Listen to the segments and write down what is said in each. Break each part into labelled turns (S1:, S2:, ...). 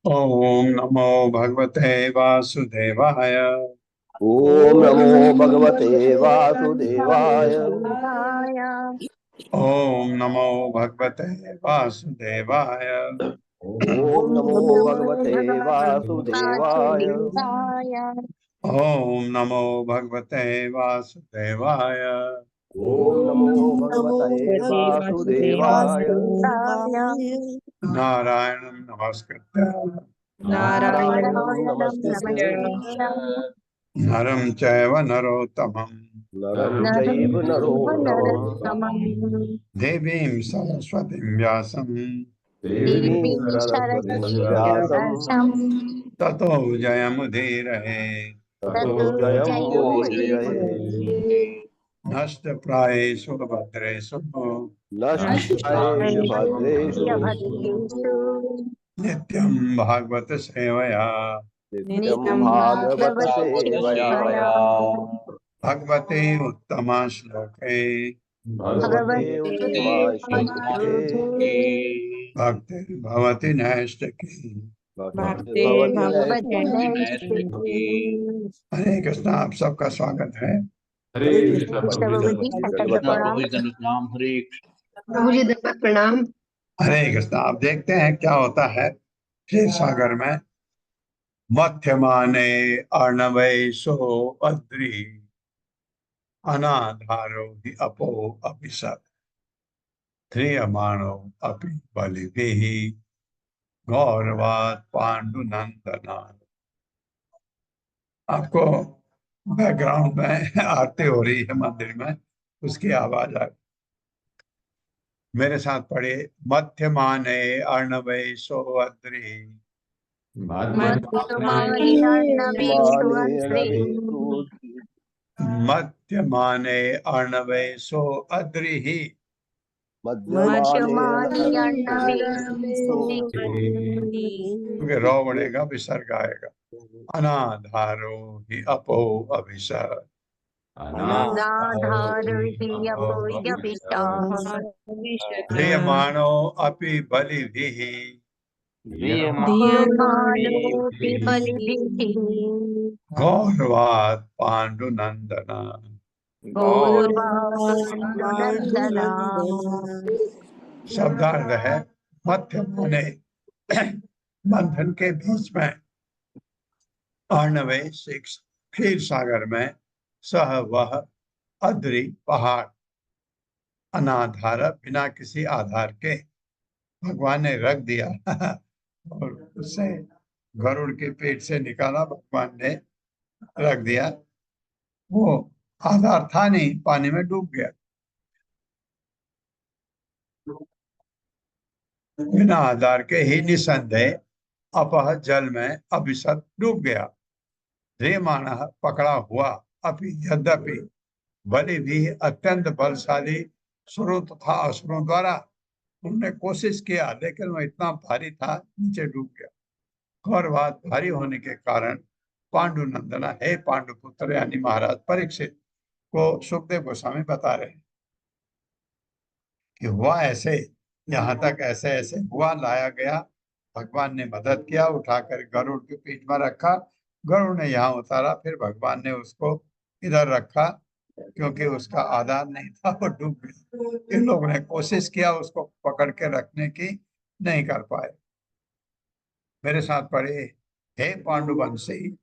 S1: ओम नमो भगवते वासुदेवाय।
S2: ओम नमो
S3: ॐ
S2: भगवते वासुदेवाय।
S3: वासुदेवाय।
S1: ओम नमो भगवते वासुदेवाय।
S2: ओम
S3: ॐ
S2: नमो
S3: नमो
S2: भगवते
S3: भगवते
S2: वासुदेवाय।
S3: वासुदेवाय।
S1: ओम नमो भगवते वासुदेवाय।
S2: ओम नमो
S3: ॐ नमो
S2: भगवते
S3: भगवते
S2: वासुदेवाय।
S3: वासुदेवाय।
S1: नारायणं नमस्कृत्य
S2: नारायणं
S3: नारायणं
S2: नमस्कृत्य
S3: नमस्कृत्य
S1: नरं चैव नरोत्तमं
S2: नरं
S3: नरं
S2: चैव
S3: चैव
S2: नरोत्तमम्
S3: नरोत्तमम्
S1: देवीं सरस्वतीं व्यासं
S2: देवीं
S3: देवीं
S2: सरस्वतीं
S3: सरस्वतीं
S2: व्यासम्
S3: व्यासं
S1: ततो जयमुदीरये।
S2: ततो
S3: ततो
S2: जयमुदीरये।
S3: जयमुदीरये।
S1: नष्टप्रायेषु भद्रेषु
S2: नष्टायेषु भद्रेषु
S3: भद्रेषु
S1: नित्यं भागवत सेवया
S2: नित्यं
S3: नित्यं
S2: भागवत
S3: भागवत
S2: सेवया।
S3: सेवया।
S1: भगवते उत्तमा श्लोके
S2: भगवते
S3: भगवते
S2: उत्तमा श्लोके
S3: श्लोके
S1: भक्तिर्भवति नैष्टिकी।
S3: भक्ते
S2: भक्तिर्भवति
S3: भगवति
S2: नैष्ठिकी।
S3: नैष्ठिकी।
S1: हरे कृष्णा, आप सबका स्वागत है।
S4: हरे
S2: हरे
S4: कृष्णा
S2: कृष्ण
S3: कृष्ण
S4: प्रभु
S2: प्रभु
S4: जी,
S2: जी,
S3: बाबू जी,
S4: दंडवत
S3: संकट
S2: दंडवत
S3: के
S4: कृष्णा
S2: प्रणाम।
S4: प्रभु
S3: प्रणाम।
S4: जी, दंडवत नाम हरे कृष्ण।
S5: प्रभु जी दंडवत प्रणाम।
S1: हरे कृष्णा। आप देखते हैं क्या होता है क्षीर सागर में। मध्यमाने अर्णवैशो अद्रि अनाधारो हि अपो अपिसत् ध्रियमाणो अपि बलिभिः गौरवात् पांडुनंदना। आपको बैकग्राउंड में आरती हो रही है मंदिर में, उसकी आवाज आ रही। मेरे साथ पढ़िए। मध्यमाने अर्णवैशो अद्रि
S3: मध्यमानि अर्णवेषु
S2: माने
S3: अग्रे।
S2: रणवेषु
S1: मध्यमाने अर्णवैशो अद्रिः
S2: मध्यमाने
S3: मध्यमानि
S2: रणवेषु
S3: अर्णवेषु अग्रे।
S1: क्योंकि रौ बढ़ेगा विसर्ग आएगा। अनाधारो हि अपो अभिसर
S3: नाधारो हि अपोयविताः।
S1: ह्रियमाणो अपि बलिभिः
S3: दीयमानोऽपि बलिभिः।
S1: गौरवात् पांडुनंदन।
S3: गौरवाण्डुनन्दना।
S1: शब्दार्थ है मध्य माने बंधन के बीच में, अर्णवे सिक्स क्षीर सागर में, सह वह अद्रि पहाड़, अनाधार बिना किसी आधार के भगवान ने रख दिया और उससे गरुड़ के पेट से निकाला, भगवान ने रख दिया। वो आधार था नहीं, पानी में डूब गया। बिना आधार के ही निसंदेह अपह जल में अभिसत डूब गया। ध्रियमाण पकड़ा हुआ, अपि यद्यपि बलि भी अत्यंत बलशाली सुरों तथा असुरों द्वारा उन्होंने कोशिश किया, लेकिन वह इतना भारी था, नीचे डूब गया। और बात भारी होने के कारण पांडु नंदना, हे पांडु पुत्र यानी महाराज परीक्षित को सुखदेव गोस्वामी बता रहे हैं कि हुआ ऐसे, यहाँ तक ऐसे ऐसे हुआ, लाया गया, भगवान ने मदद किया, उठाकर गरुड़ के पीठ में रखा, गरुड़ ने यहाँ उतारा, फिर भगवान ने उसको इधर रखा, क्योंकि उसका आधार नहीं था, वो डूब गया। इन लोगों ने कोशिश किया उसको पकड़ के रखने की, नहीं कर पाए। मेरे साथ पढ़े। हे पांडुवंशी,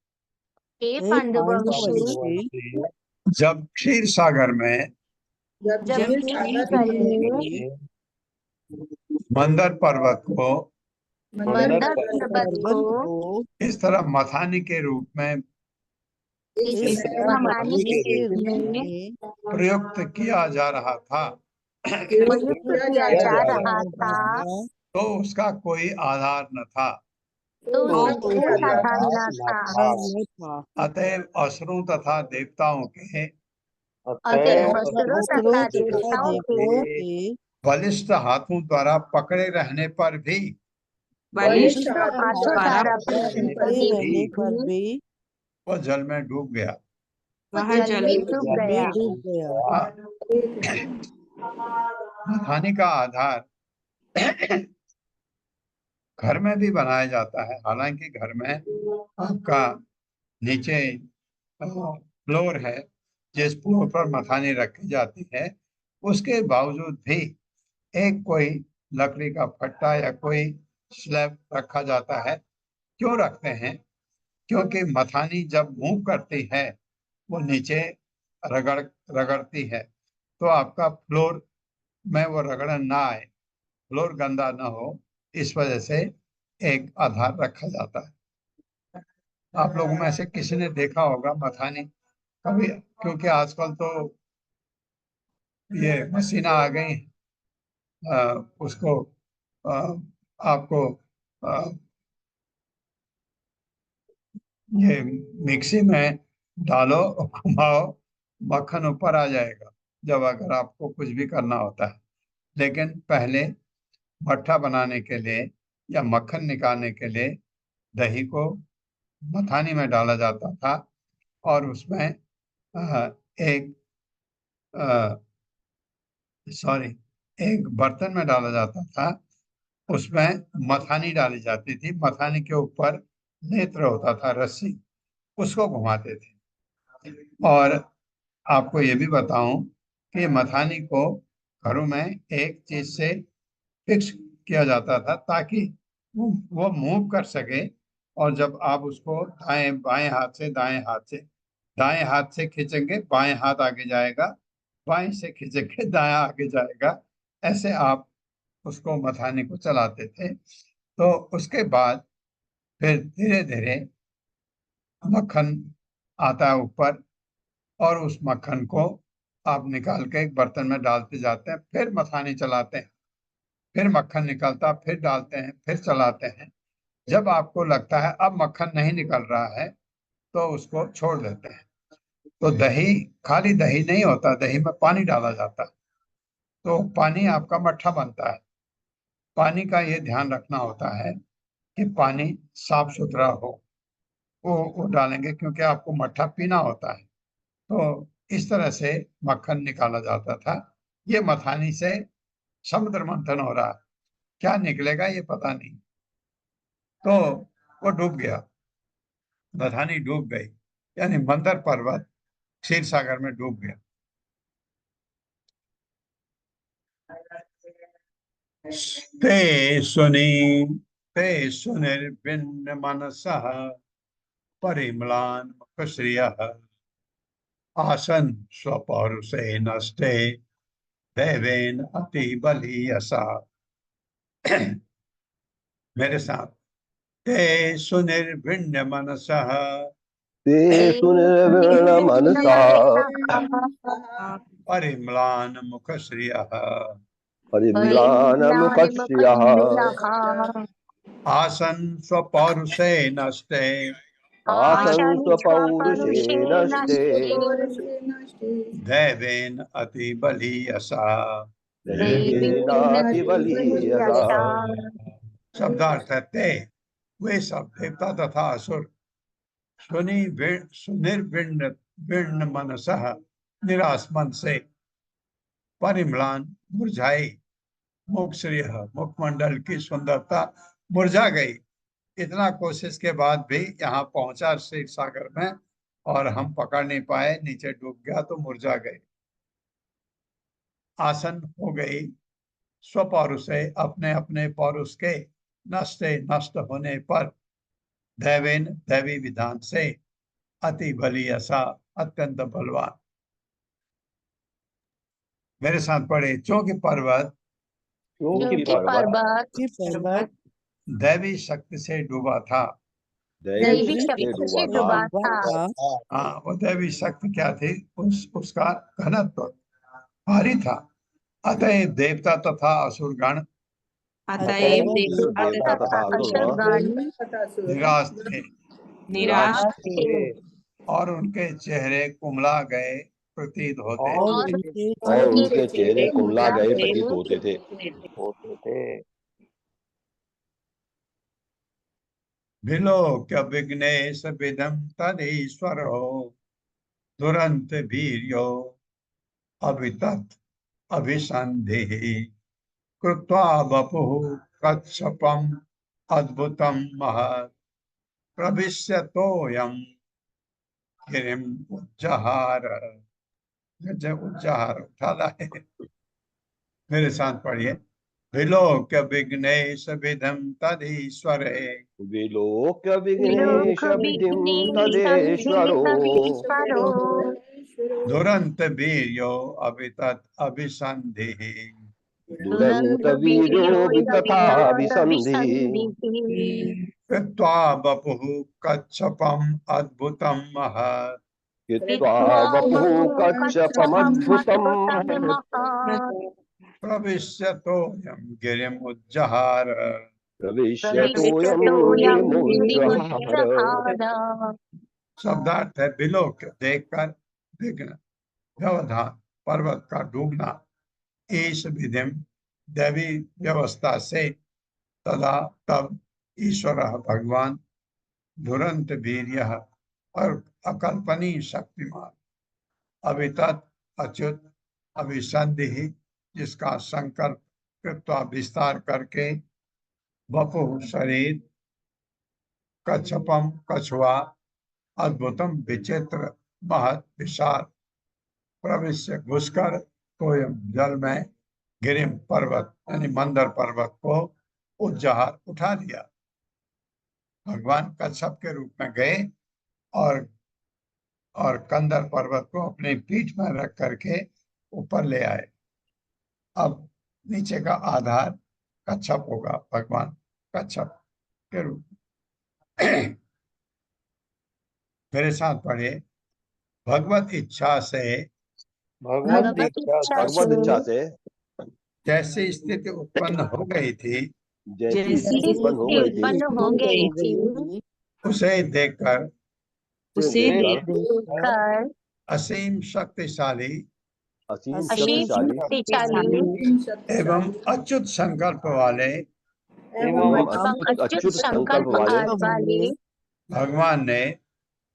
S3: हे पांडुवंशी।
S1: जब क्षीर सागर में
S5: जब
S3: जब
S5: क्षीर
S3: क्षीर
S5: सागर
S3: सागर
S5: में
S3: में
S1: मंदर पर्वत को
S5: मंदर
S3: मंदर पर्वत को
S1: इस तरह मथानी के रूप में
S5: इस
S3: इस
S5: तरह
S3: मकानी के रूप में
S1: प्रयुक्त किया जा रहा था,
S5: प्रयुक्त
S3: प्रयुक्त
S5: किया
S3: किया
S5: जा
S3: जा
S5: रहा
S3: रहा
S5: था,
S3: था,
S1: तो उसका कोई आधार न था।
S5: तो
S3: तो
S5: उसका
S3: उसका
S5: कोई
S3: कोई
S5: आधार
S3: आधार
S5: था।
S3: न था।
S1: अतएव असुरों तथा देवताओं के
S3: अतएव असुरों तथा देवताओं के
S1: बलिष्ठ हाथों द्वारा पकड़े रहने पर भी
S5: बलिष्ठ
S3: बलिष्ठ
S5: हाथों
S3: हाथों
S5: द्वारा
S3: द्वारा
S5: पकड़े रहने पर
S3: पकड़े
S5: भी
S3: रहने पर भी
S1: वह जल में डूब गया।
S3: वह जल में डूब गया।
S1: मथानी का आधार घर में भी बनाया जाता है, हालांकि घर में आपका नीचे फ्लोर है, जिस फ्लोर पर मखानी रखी जाती है, उसके बावजूद भी एक कोई लकड़ी का फट्टा या कोई स्लैब रखा जाता है। क्यों रखते हैं? क्योंकि मथानी जब मूव करती है वो नीचे रगड़ रगड़ती है, तो आपका फ्लोर में वो रगड़न ना आए, फ्लोर गंदा ना हो, इस वजह से एक आधार रखा जाता है। आप लोगों में से किसी ने देखा होगा मथानी कभी, क्योंकि आजकल तो ये मशीना आ गई हैं, उसको अ, आपको अ, ये मिक्सी में डालो, घुमाओ, मक्खन ऊपर आ जाएगा, जब अगर आपको कुछ भी करना होता है। लेकिन पहले मट्ठा बनाने के लिए या मक्खन निकालने के लिए दही को मथानी में डाला जाता था, और उसमें एक सॉरी एक बर्तन में डाला जाता था, उसमें मथानी डाली जाती थी, मथानी के ऊपर नेत्र होता था रस्सी, उसको घुमाते थे। और आपको ये भी बताऊं कि मथानी को घरों में एक चीज से फिक्स किया जाता था, ताकि वो मूव कर सके, और जब आप उसको दाएं बाएं हाथ से दाएं हाथ से दाएं हाथ से खींचेंगे बाएं हाथ आगे जाएगा, बाएं से खींचेंगे दायां आगे जाएगा, ऐसे आप उसको मथानी को चलाते थे। तो उसके बाद फिर धीरे धीरे मक्खन आता है ऊपर, और उस मक्खन को आप निकाल के एक बर्तन में डालते जाते हैं, फिर मथानी चलाते हैं, फिर मक्खन निकलता, फिर डालते हैं, फिर चलाते हैं। जब आपको लगता है अब मक्खन नहीं निकल रहा है, तो उसको छोड़ देते हैं। तो दही खाली दही नहीं होता, दही में पानी डाला जाता है, तो पानी आपका मट्ठा बनता है। पानी का ये ध्यान रखना होता है कि पानी साफ सुथरा हो, वो डालेंगे, क्योंकि आपको मट्ठा पीना होता है। तो इस तरह से मक्खन निकाला जाता था। ये मथानी से समुद्र मंथन हो रहा है, क्या निकलेगा ये पता नहीं। तो वो डूब गया, मथानी डूब गई, यानी मंदर पर्वत क्षीर सागर में डूब गया। ते सुनी ते सुनिर्भिन्न मनसः परिम्लान मुखश्रियः आसन स्वपौरुषे नष्टे दैवेन अति बलीयसा। मेरे साथ, ते सुनिर्भिन्न मनसः
S2: ते सुनिर्विणमनसा
S1: परिम्लान मुखश्रियः
S2: परिम्लानमुखश्रियः
S1: आसन स्वपौरुषे नष्टे
S2: आसन् स्वपौरुषे नष्टे
S1: दैवेन अति बलीयसा।
S2: देवेनातिबलीयसा।
S1: शब्दार्थ है ते, वे सब देवता तथा असुर सुनिर्विण्ण विण्ण मनसः निराश मन से, परिम्लान मुरझाई, मुखश्रिय मुखमंडल की सुंदरता मुरझा गई। इतना कोशिश के बाद भी यहाँ पहुंचा क्षीर सागर में, और हम पकड़ नहीं पाए, नीचे डूब गया तो मुरझा गए। आसन हो गई स्वपौरुषे, अपने अपने पौरुष के नष्ट होने पर, दैवेन दैवी विधान से, अति बलियसा अत्यंत बलवान। मेरे साथ पढ़े, चूंकि पर्वत
S2: क्योंकि पर्वत
S3: कि पर्वत
S1: दैवी शक्ति से डूबा था।
S2: दैवी शक्ति से डूबा था।
S1: हाँ, वो दैवी शक्ति क्या थी? उसका घनत्व भारी था। अतएव देवता तथा असुरगण
S3: अतएव
S2: देवता तथा असुर
S1: निराश थे,
S3: निराश थे
S1: और उनके चेहरे कुमला गए प्रतीत होते।
S2: और उनके चेहरे कुमला गए प्रतीत होते थे।
S1: विलोक्य विघ्नेश विधम तदीश्वरो दुरंत वीर्यो अभितत् अभिसंधि कृत्वा वपुः कच्छपम् अद्भुतम महत् प्रविश्यतोयम गिरिम उज्जहार। जब उज्जहार उठाला है। मेरे साथ पढ़िए। विलोक्य विघ्नेश विधम तदीश्वर है।
S2: विलोक्य
S6: लोक
S2: विघ्नेश विधिं तदेश्वरो
S6: विघ्नेशविधिस्तदेश्वरो
S1: दुरंत वीर्यो अभितत् अभिसंधि।
S2: दुरंत वीर्यो वितथा विसन्धि
S6: विसन्धिः
S1: कृत्वा वपुः कच्छपम् अद्भुतं महत्
S2: कृत्वा वपुः कच्छपमद्भुतम्
S1: प्रविश्यतोऽयं गिरिम् उज्जहार।
S2: प्रविश्यतोऽयं
S6: प्रविशतोऽयं
S2: गिरिमुज्जहार।
S6: गिरिमुज्जहार।
S1: शब्दार्थ है विलोक, देखकर, विघ्न, व्यवधान, पर्वत का डूबना, ईश विधिम, दैवी व्यवस्था से, तदा तब, ईश्वर भगवान, दुरंत वीर्य और अकल्पनीय शक्तिमान, अभितत अच्युत, अभिसंधि जिसका संकल्प कृत्वा विस्तार करके, वपु शरीर, कच्छपम कछुआ, अद्भुतम विचित्र, महत विशाल, प्रविश्य घुसकर, तोयम जल में, गिरिम पर्वत यानी मंदर पर्वत को उज्जहार उठा लिया। भगवान कच्छप के रूप में गए और कंदर पर्वत को अपनी पीठ में रख करके ऊपर ले आए। अब नीचे का आधार कच्छप होगा, भगवान कच्छप के रूप में। मेरे साथ पढ़े। भगवत इच्छा से
S6: भगवत इच्छा
S2: भगवत इच्छा
S6: से
S2: से
S1: जैसी स्थिति उत्पन्न हो गई थी,
S2: जैसी
S3: जैसी
S2: स्थिति उत्पन्न हो गई थी
S6: उत्पन्न हो गई थी
S1: उसे देखकर
S3: उसे
S6: कर
S1: असीम शक्तिशाली
S2: असीम
S6: असीम
S2: शक्तिशाली
S6: शक्तिशाली
S1: एवं अच्युत संकल्प वाले
S2: एवं
S6: एवं अच्युत
S2: अच्युत संकल्प वाले
S6: वाले
S1: भगवान ने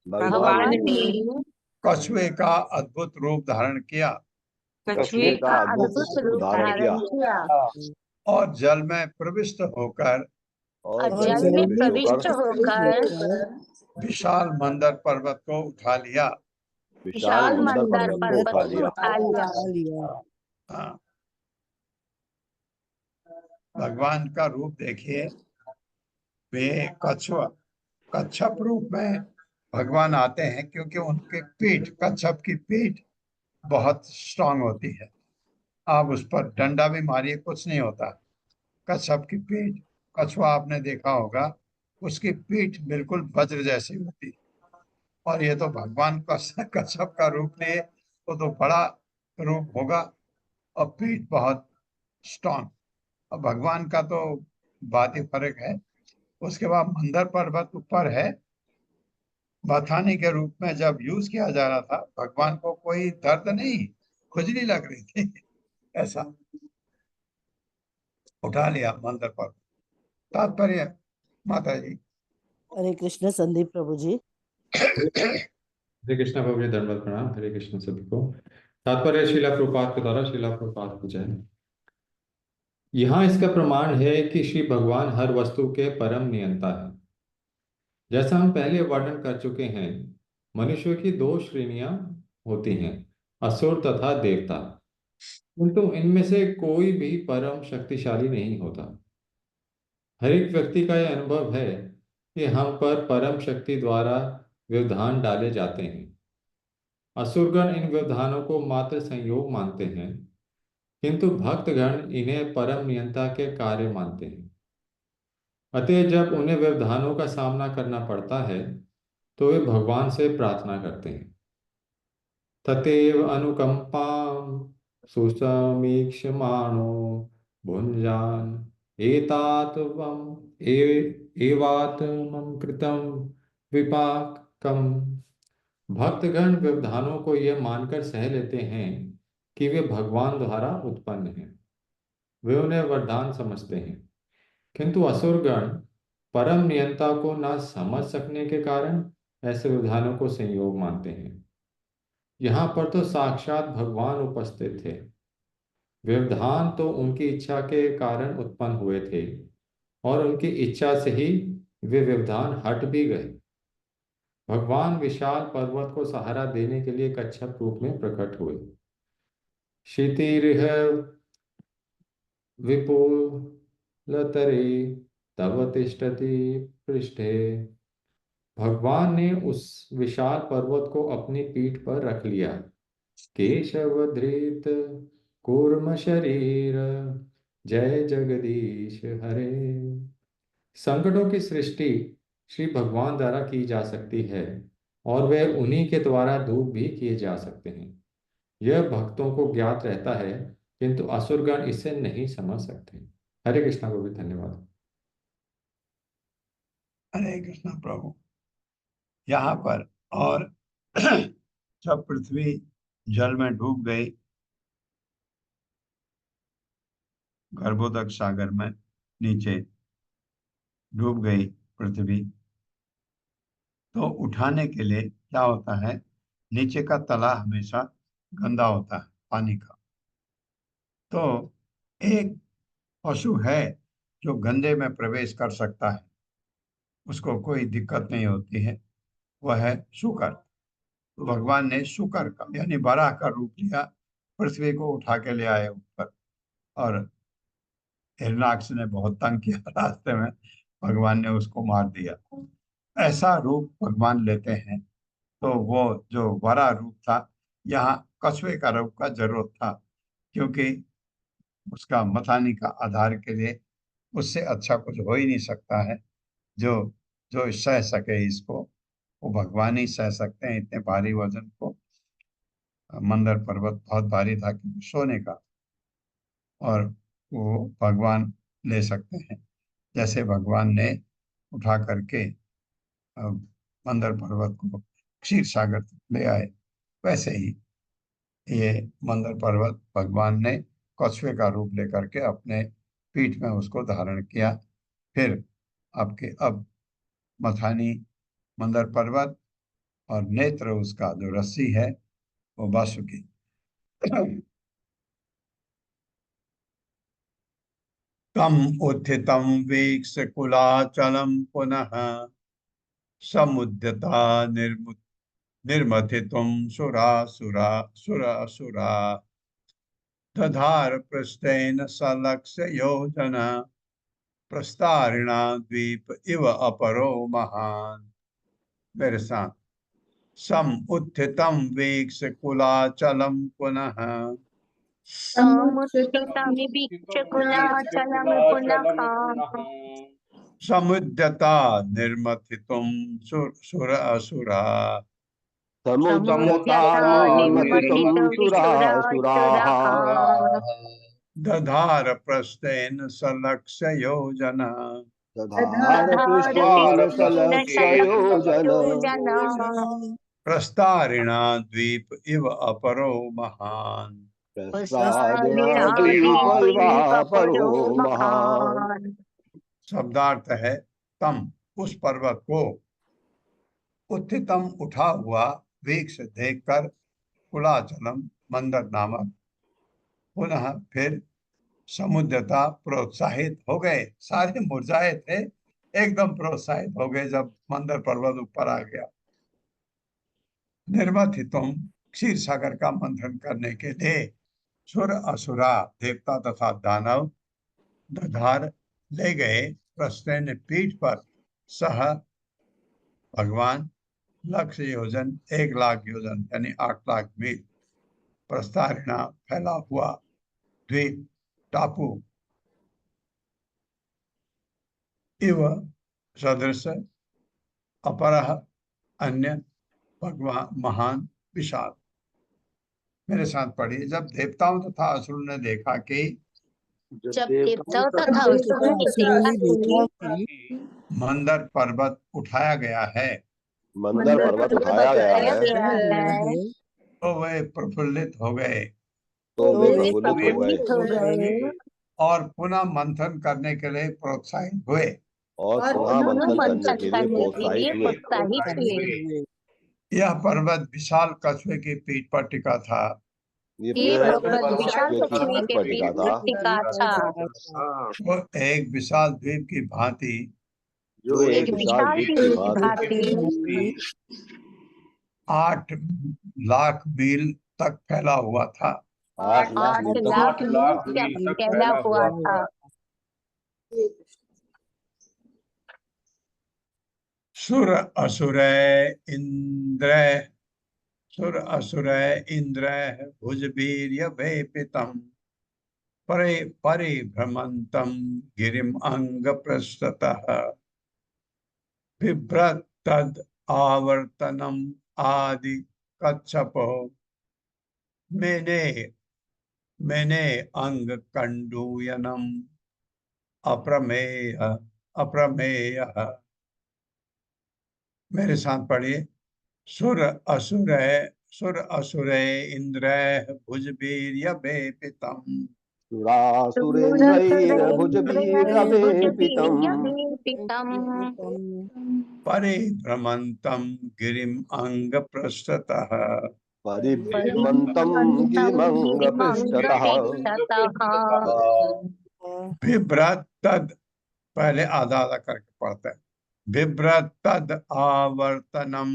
S2: भगवान
S6: भगवान
S2: ने
S6: ने
S1: कछुए का अद्भुत रूप धारण किया
S3: कछुए
S2: का अद्भुत रूप धारण किया
S6: किया
S1: और जल में प्रविष्ट होकर
S2: और
S6: और जल में प्रविष्ट होकर
S1: विशाल मंदर पर्वत को उठा लिया।
S2: विशाल मंदर पर्वत को उठा लिया।
S6: उठा लिया।
S1: हाँ। भगवान का रूप देखिए। वे कच्छप रूप में भगवान आते हैं क्योंकि उनके पीठ, कच्छप की पीठ बहुत स्ट्रांग होती है। आप उस पर डंडा भी मारिए, कुछ नहीं होता। कच्छप की पीठ, कछुआ आपने देखा होगा, उसकी पीठ बिल्कुल वज्र जैसी होती है। और ये तो भगवान का कच्छप का रूप लिए तो बड़ा रूप होगा और पीठ बहुत स्ट्रांग। और भगवान का तो बात ही फर्क है। उसके बाद मंदर पर्वत ऊपर है, बथानी के रूप में जब यूज किया जा रहा था, भगवान को कोई दर्द नहीं, खुजली लग रही थी, ऐसा उठा लिया मंदर पर। तात्पर्य माता जी।
S5: हरे कृष्ण संदीप प्रभु जी।
S7: हरे कृष्णा प्रभु जी, दंडवत प्रणाम। हरे कृष्ण सभी को। तात्पर्य श्रीला प्रभुपाद के द्वारा, श्रीला प्रभुपाद की जय। यहाँ इसका प्रमाण है कि श्री भगवान हर वस्तु के परम नियंता है। जैसा हम पहले वर्णन कर चुके हैं, मनुष्यों की दो श्रेणियां होती हैं, असुर तथा देवता। किंतु इनमें से कोई भी परम शक्तिशाली नहीं होता। हर एक व्यक्ति का यह अनुभव है कि हम पर परम शक्ति द्वारा व्यवधान डाले जाते हैं। असुरगण इन व्यवधानों को मात्र संयोग मानते हैं, किंतु भक्तगण इन्हें परम नियंता के कार्य मानते हैं। अतः जब उन्हें व्यवधानों का सामना करना पड़ता है तो वे भगवान से प्रार्थना करते हैं। ततेव अनुकंपां सुसमीक्षमाणो भुञ्जान एवात्मं कृतं विपाकम्। भक्तगण व्यवधानों को यह मानकर सह लेते हैं कि वे भगवान द्वारा उत्पन्न हैं। वे उन्हें वरदान समझते हैं, किंतु असुरगण परम नियंता को न समझ सकने के कारण ऐसे व्यवधानों को संयोग मानते हैं। यहाँ पर तो साक्षात भगवान उपस्थित थे। व्यवधान तो उनकी इच्छा के कारण उत्पन्न हुए थे, और उनकी इच्छा से ही वे व्यवधान हट भी गए। भगवान विशाल पर्वत को सहारा देने के लिए कच्छप रूप में प्रकट हुए। क्षितिरिह विपुलतरे तव तिष्ठति पृष्ठे। भगवान ने उस विशाल पर्वत को अपनी पीठ पर रख लिया। केशव धृत कूर्म शरीर, जय जगदीश हरे। संकटों की सृष्टि श्री भगवान द्वारा की जा सकती है और वे उन्हीं के द्वारा दूर भी किए जा सकते हैं। यह भक्तों को ज्ञात रहता है, किंतु असुरगण इसे नहीं समझ सकते। हरे कृष्णा को भी धन्यवाद।
S1: हरे कृष्ण प्रभु। यहाँ पर और जब पृथ्वी जल में डूब गई, गर्भोदक सागर में नीचे डूब गई पृथ्वी, तो उठाने के लिए क्या होता है, नीचे का तला हमेशा गंदा होता है पानी का। तो एक पशु है जो गंदे में प्रवेश कर सकता है, उसको कोई दिक्कत नहीं होती है, वह है शुकर। तो भगवान ने शुकर का यानी बराह का रूप लिया, पृथ्वी को उठा के ले आए ऊपर। और हिरणाक्ष ने बहुत तंग किया रास्ते में, भगवान ने उसको मार दिया। ऐसा रूप भगवान लेते हैं। तो वो जो वरा रूप था, यहाँ कछुए का रूप का जरूरत था, क्योंकि उसका मथानी का आधार के लिए उससे अच्छा कुछ हो ही नहीं सकता है। जो जो सह सके इसको, वो भगवान ही सह सकते हैं इतने भारी वजन को। मंदर पर्वत बहुत भारी था क्योंकि सोने का, और वो भगवान ले सकते हैं। जैसे भगवान ने उठा करके मंदर पर्वत को क्षीर सागर तक ले आए, वैसे ही ये मंदर पर्वत भगवान ने कछुए का रूप लेकर के अपने पीठ में उसको धारण किया। फिर आपके अब मथानी मंदर पर्वत और नेत्र उसका जो रस्सी है वो वासुकी। तम उत्थितम वीक्ष कुलाचलम पुनः समुद्यता निर्मथितुम सुरासुरा सुरासुरा। दधार पृष्ठेन सलक्ष्य योजना, प्रस्तारिणा द्वीप इव अपरो महान। मेरे साथ। सम उत्थितम वीक्ष कुलाचलम पुनः
S6: समुत्थितमीवीक्षकुलाचलं पुनः
S1: समुद्यता निर्मथितुम सुर असुरा।
S6: समुद्यता
S2: समुद्यतानिर्मथितुं सुरासुराः।
S6: निमथितुं
S1: दधार पृष्ठेन सलक्ष्य योजना,
S2: दधार पृष्ठेन सलक्ष्ययोजन,
S1: प्रस्तारिणा द्वीप इव अपरो महान।
S2: प्रस्तारिणा द्वीपैवापरो महान्।
S1: शब्दार्थ है तम उस पर्वत को, उत्थितम उठा हुआ, वीक्ष देखकर, कुलाचलम मंदर नामक, पुनः फिर समुद्रता प्रोत्साहित हो गए। सारे मुरझाए थे, एकदम प्रोत्साहित हो गए जब मंदर पर्वत ऊपर आ गया। निर्मथितुम क्षीर सागर का मंथन करने के लिए सुर असुरा देवता तथा दानव दधार ले गए प्रस्थेन पीठ पर, सह भगवान लक्ष्य योजन 1,00,000 योजन यानी 8 लाख मील, प्रस्तारिणा फैला हुआ, द्वीप टापू, इव सदृश, अपरह अन्य, भगवान महान विशाल। मेरे साथ पढ़िए। जब देवताओं तथा असुर ने देखा कि
S6: जब देवताओं तथा असुरों ने देखा कि
S1: मंदर पर्वत उठाया गया है,
S2: मंदर पर्वत उठाया गया है,
S1: तो वे प्रफुल्लित हो गए
S2: तो वे प्रफुल्लित हो गए
S1: और पुनः मंथन करने के लिए प्रोत्साहित हुए।
S2: और पुनः मंथन करने के लिए प्रोत्साहित हुए।
S1: यह पर्वत विशाल कछुए की पीठ पर टिका था।
S6: ये पर्वत विशाल पृथ्वी के
S2: पट्टिका
S6: पीठ
S2: था
S6: पट्टिका था।
S1: वो एक विशाल द्वीप की भांति
S2: जो
S6: एक विशाल
S2: द्वीप
S6: द्वीप
S2: की
S6: की
S2: भांति
S6: भांति
S1: 8 लाख मील तक फैला हुआ था।
S2: 8 लाख
S6: 8
S2: मील तक
S6: लाख मील
S4: मील
S6: तक
S4: तक
S6: फैला
S4: फैला
S6: हुआ
S4: हुआ
S6: था।
S1: सुर असुर इंद्र सुर असुर इंद्र भुजबीर्य वेपितम परे परिभ्रमंतम गिरिम अंग पृष्ठतः बिभ्रत तद आवर्तनम आदि कच्छपो मैंने मैंने अंग कंडूयनम अप्रमेय अप्रमेय। मेरे साथ पढ़िए। सुर असुर इंद्र भुजबीर्य वेपितम
S2: सुरासुरेन्द्रैर्भुजभिरवेपितम्
S1: परिभ्रमंतम गिरिम अंग पृष्ठतः
S2: परिभ्रमन्तं गिरिमङ्गपृष्ठतः
S1: बिभ्रत तद, पहले आधा आधा करके पढ़ते हैं। बिभ्रत तद आवर्तनम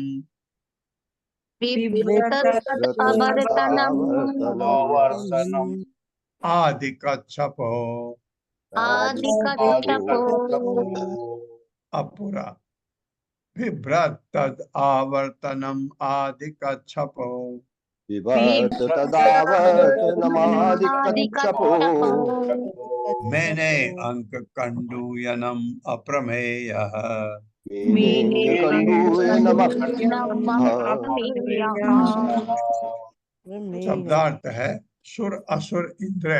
S4: आवर्तनम
S1: आदि कच्छपो
S6: आदि
S1: अपुरा बिभ्रत तद आवर्तनम आदि कच्छपो
S2: विभक्त तदावर्तनमादिकच्छपो
S1: मैंने अंक कंडूयनम अप्रमेय शब्दार्थ है सुर असुर इंद्र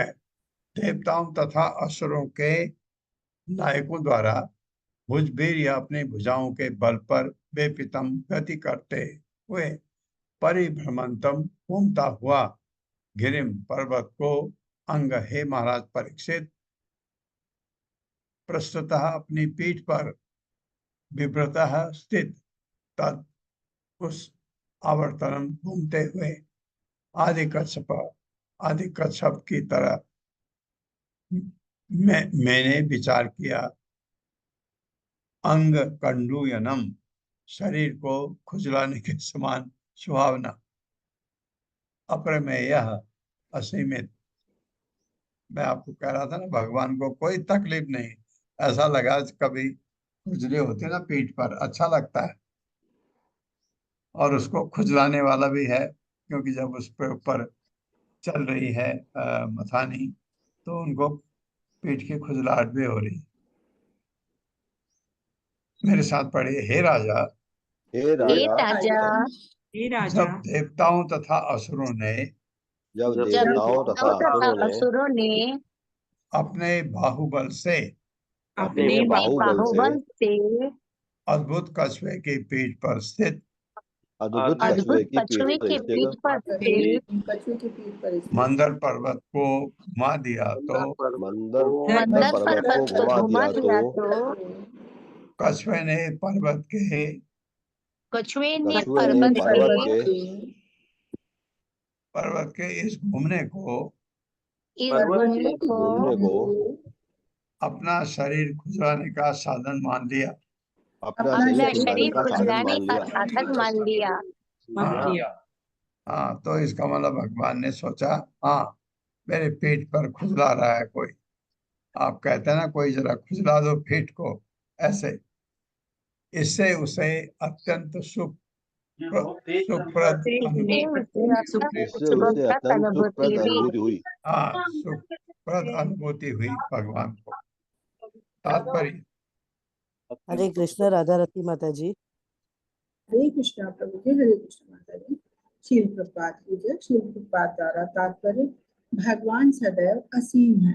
S1: देवताओं तथा असुरों के नायकों द्वारा भुजबीर या अपनी भुजाओं के बल पर बेपितम गति करते हुए परिभ्रमंतम घूमता हुआ गिरिम पर्वत को अंग हे महाराज परीक्षित पृष्ठतः अपनी पीठ पर विव्रतः स्थित तद उस आवर्तनम घूमते हुए आदि कच्छप की तरह मैंने विचार किया। अंग कंडूयनम शरीर को खुजलाने के समान सुहावना अप्रमेय असीमित। मैं आपको कह रहा था ना भगवान को कोई तकलीफ नहीं। ऐसा लगा कभी खुजली होती है ना पीठ पर, अच्छा लगता है। और उसको खुजलाने वाला भी है क्योंकि जब उस पे ऊपर चल रही है मथानी तो उनको पीठ की खुजलाहट भी हो रही। मेरे साथ पढ़िए। हे राजा
S2: हे राजा
S1: जब देवताओं तथा असुरों ने
S2: जब देवताओं तथा असुरों ने
S1: अपने बाहुबल से
S2: अपने बाहुबल से
S1: अद्भुत कछुए की पीठ पर स्थित
S2: अद्भुत कछुए की पीठ पर स्थित
S1: मंदर पर्वत को घुमा दिया तो
S2: मंदर पर्वत को घुमा दिया तो
S1: कछुए ने पर्वत के पर्वत के इस घूमने को अपना शरीर खुजलाने का साधन मान लिया।
S2: अपना शरीर खुजलाने का साधन मान लिया।
S1: हाँ, तो इसका मतलब भगवान ने सोचा हाँ मेरे पीठ पर खुजला रहा है कोई। आप कहते हैं ना कोई जरा खुजला दो पीठ को, ऐसे। इससे उसे अत्यंत सुखप्रद
S2: अनुभूति हुई।
S1: हाँ, सुखप्रद अनुभूति हुई भगवान को। तात्पर्य।
S5: हरे कृष्ण राधा रती माता जी।
S8: हरे कृष्णा प्रभु जी। हरे कृष्ण माता जी। शील प्रपात पूजक शील प्रपात द्वारा तात्पर्य भगवान सदैव असीम है।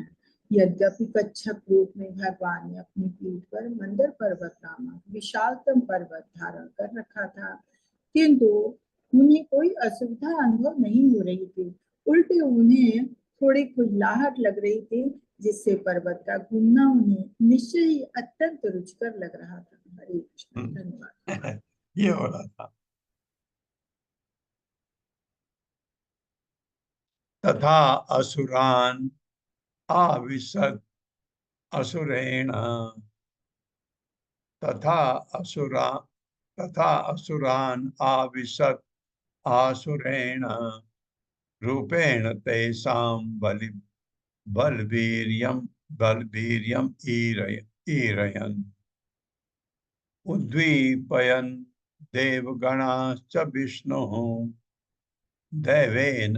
S8: यद्यपि कच्छप रूप में भगवान ने अपनी पीठ पर मंदर पर्वत नामक विशालतम पर्वत धारण कर रखा था, किंतु उन्हें कोई असुविधा अनुभव नहीं हो रही थी। उल्टे उन्हें थोड़ी खुजलाहट लग रही थी, जिससे पर्वत का घूमना उन्हें निश्चय ही अत्यंत रुचिकर लग रहा था। हरे कृष्ण। धन्यवाद।
S1: ये हो रहा था। तथा असुरान आविशद असुरेण तथा असुरा तथा असुरान आविशद आसुरेण रूपेण तेषां बलवीर्यम ईरयन् उद्दीपयन् देवगणाश्च विष्णुः दैवेन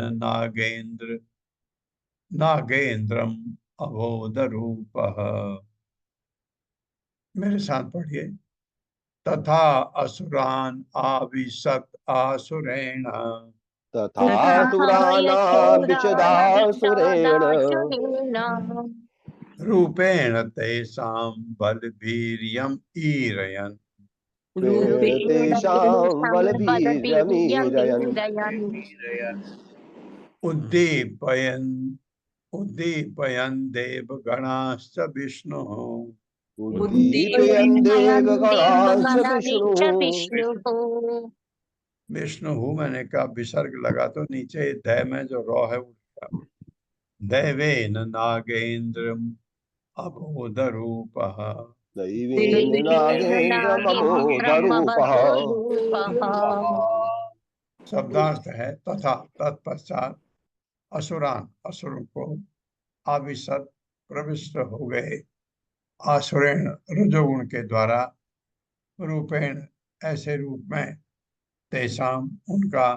S1: नागेन्द्रम अबोधरूपः। मेरे साथ पढ़िए। तथा असुरान आविशत आसुरेण
S2: तथासुरानाभिषदासुरेण
S1: रूपेण तेषां बलवीर्यम् ईरयन्
S2: तेषां बलवीर्यमीरयन्
S1: उद्दीपयन् देवगणाश्च विष्णुः
S2: उद्दीपयन् देवगणाश्च विष्णुः।
S3: विष्णु
S1: विष्णु मैंने कहा विसर्ग लगा तो नीचे दै में जो रौ है उल्टा दैवेन नागेन्द्रम अबोध रूपः
S2: दैवेन नागेन्द्रमबोधरूपः।
S1: शब्दार्थ है तथा तत्पश्चात असुरान असुरों को आविशत प्रविष्ट हो गए आसुरेण रजोगुण के द्वारा रूपेण ऐसे रूप में तेषाम उनका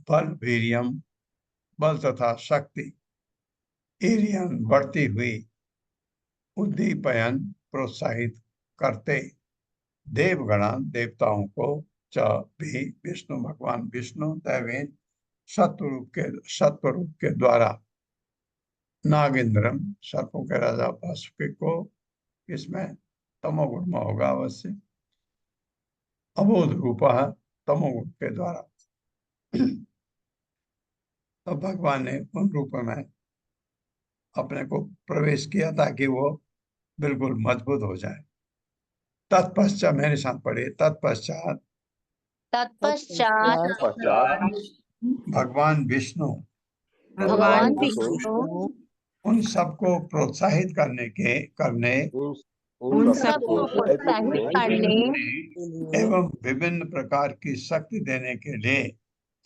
S1: बल वीर्यम बल तथा शक्ति ईरियन बढ़ती हुई उद्दीपयन प्रोत्साहित करते देवगणान देवताओं को च भी विष्णु भगवान विष्णु दैवेन सत्व रूप के द्वारा नागेंद्रम सर्पों के राजा वासुकी को इसमें तमोगुण में होगा अवश्य अबोध रूपा तमोगुण के द्वारा। तो भगवान ने उन रूप में अपने को प्रवेश किया ताकि वो बिल्कुल मजबूत हो जाए। तत्पश्चात मेरे साथ पढ़े तत्पश्चात भगवान विष्णु उन सबको प्रोत्साहित करने
S3: उन सबको प्रोत्साहित करने
S1: एवं विभिन्न प्रकार की शक्ति देने के लिए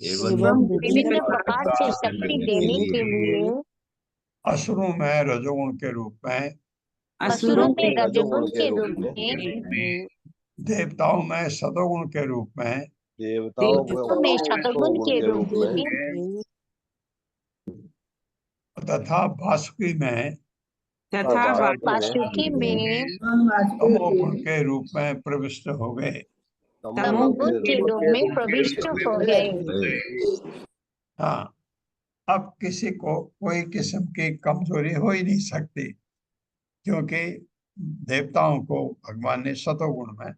S3: एवं विभिन्न प्रकार से शक्ति देने के लिए
S1: असुरों में रजोगुण के रूप में
S3: असुरों में रजोगुण के रूप में
S1: देवताओं में सतोगुण के रूप में
S2: देवताओं
S3: में शतगुण के रूप में
S1: तथा वासुकी में
S3: वासुकी में
S1: तमोगुण के रूप में प्रविष्ट हो गए।
S3: तमोगुण के रूप में प्रविष्ट हो गए।
S1: हाँ, अब किसी को कोई किस्म की कमजोरी हो ही नहीं सकती क्योंकि देवताओं को भगवान ने सतोगुण में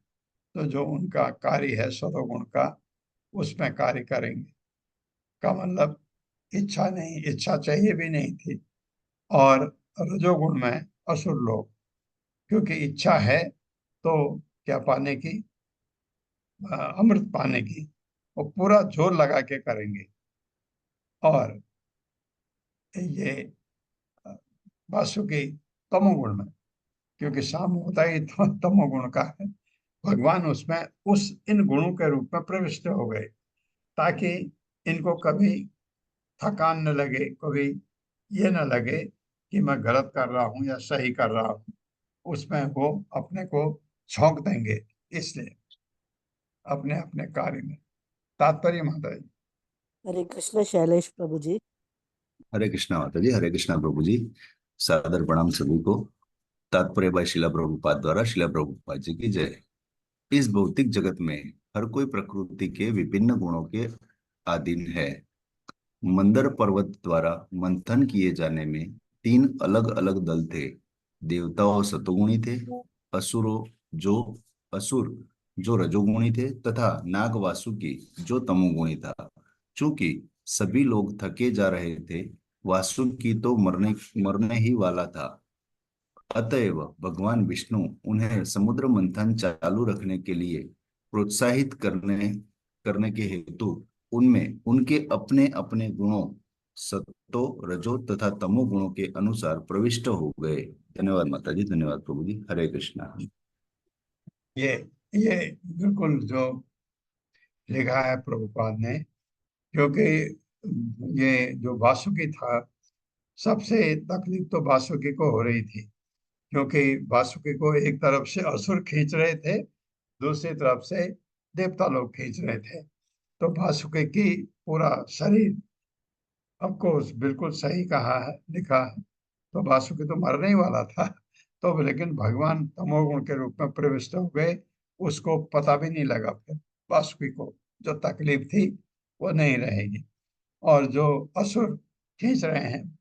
S1: तो जो उनका कार्य है सतोगुण का उसमें कार्य करेंगे का मतलब इच्छा नहीं, इच्छा चाहिए भी नहीं थी। और रजोगुण में असुर लोग क्योंकि इच्छा है तो क्या पाने की, अमृत पाने की, वो पूरा जोर लगा के करेंगे। और ये वासुकी तमोगुण में क्योंकि शाम होता ही तमोगुण का है, भगवान उसमें इन गुणों के रूप में प्रविष्ट हो गए ताकि इनको कभी थकान न लगे, कभी ये न लगे कि मैं गलत कर रहा हूँ या सही कर रहा हूँ, उसमें वो अपने को झोंक देंगे। इसलिए अपने अपने कार्य में तात्पर्य माता जी।
S5: हरे कृष्ण शैलेश प्रभु जी।
S9: हरे कृष्णा माता जी। हरे कृष्णा प्रभु जी। सादर प्रणाम सभी को। तात्पर्य बाय शिला प्रभुपाद द्वारा शिला प्रभुपाद जी की जय। इस भौतिक जगत में हर कोई प्रकृति के विभिन्न गुणों के अधीन है। मंदर पर्वत द्वारा मंथन किए जाने में 3 अलग अलग दल थे। देवताओं सतोगुणी थे, असुर जो रजोगुणी थे तथा नाग वासुकी जो तमोगुणी था। चूंकि सभी लोग थके जा रहे थे, वासुकी तो मरने ही वाला था। अतएव भगवान विष्णु उन्हें समुद्र मंथन चालू रखने के लिए प्रोत्साहित करने के हेतु उनमें उनके अपने अपने गुणों सत्तो रजो तथा तमो गुणों के अनुसार प्रविष्ट हो गए। धन्यवाद माता जी, धन्यवाद प्रभु जी। हरे कृष्णा।
S1: ये ये बिल्कुल जो लिखा है प्रभुपाद ने, क्योंकि ये जो वासुकी था, सबसे तकलीफ तो वासुकी को हो रही थी, क्योंकि वासुकी को एक तरफ से असुर खींच रहे थे, दूसरी तरफ से देवता लोग खींच रहे थे। तो वासुकी की पूरा शरीर, ऑफकोर्स बिल्कुल सही कहा है, लिखा है, तो वासुकी तो मरने ही वाला था। तो लेकिन भगवान तमोगुण के रूप में प्रविष्ट हो गए, उसको पता भी नहीं लगा। फिर वासुकी को जो तकलीफ थी वो नहीं रहेगी। और जो असुर खींच रहे हैं,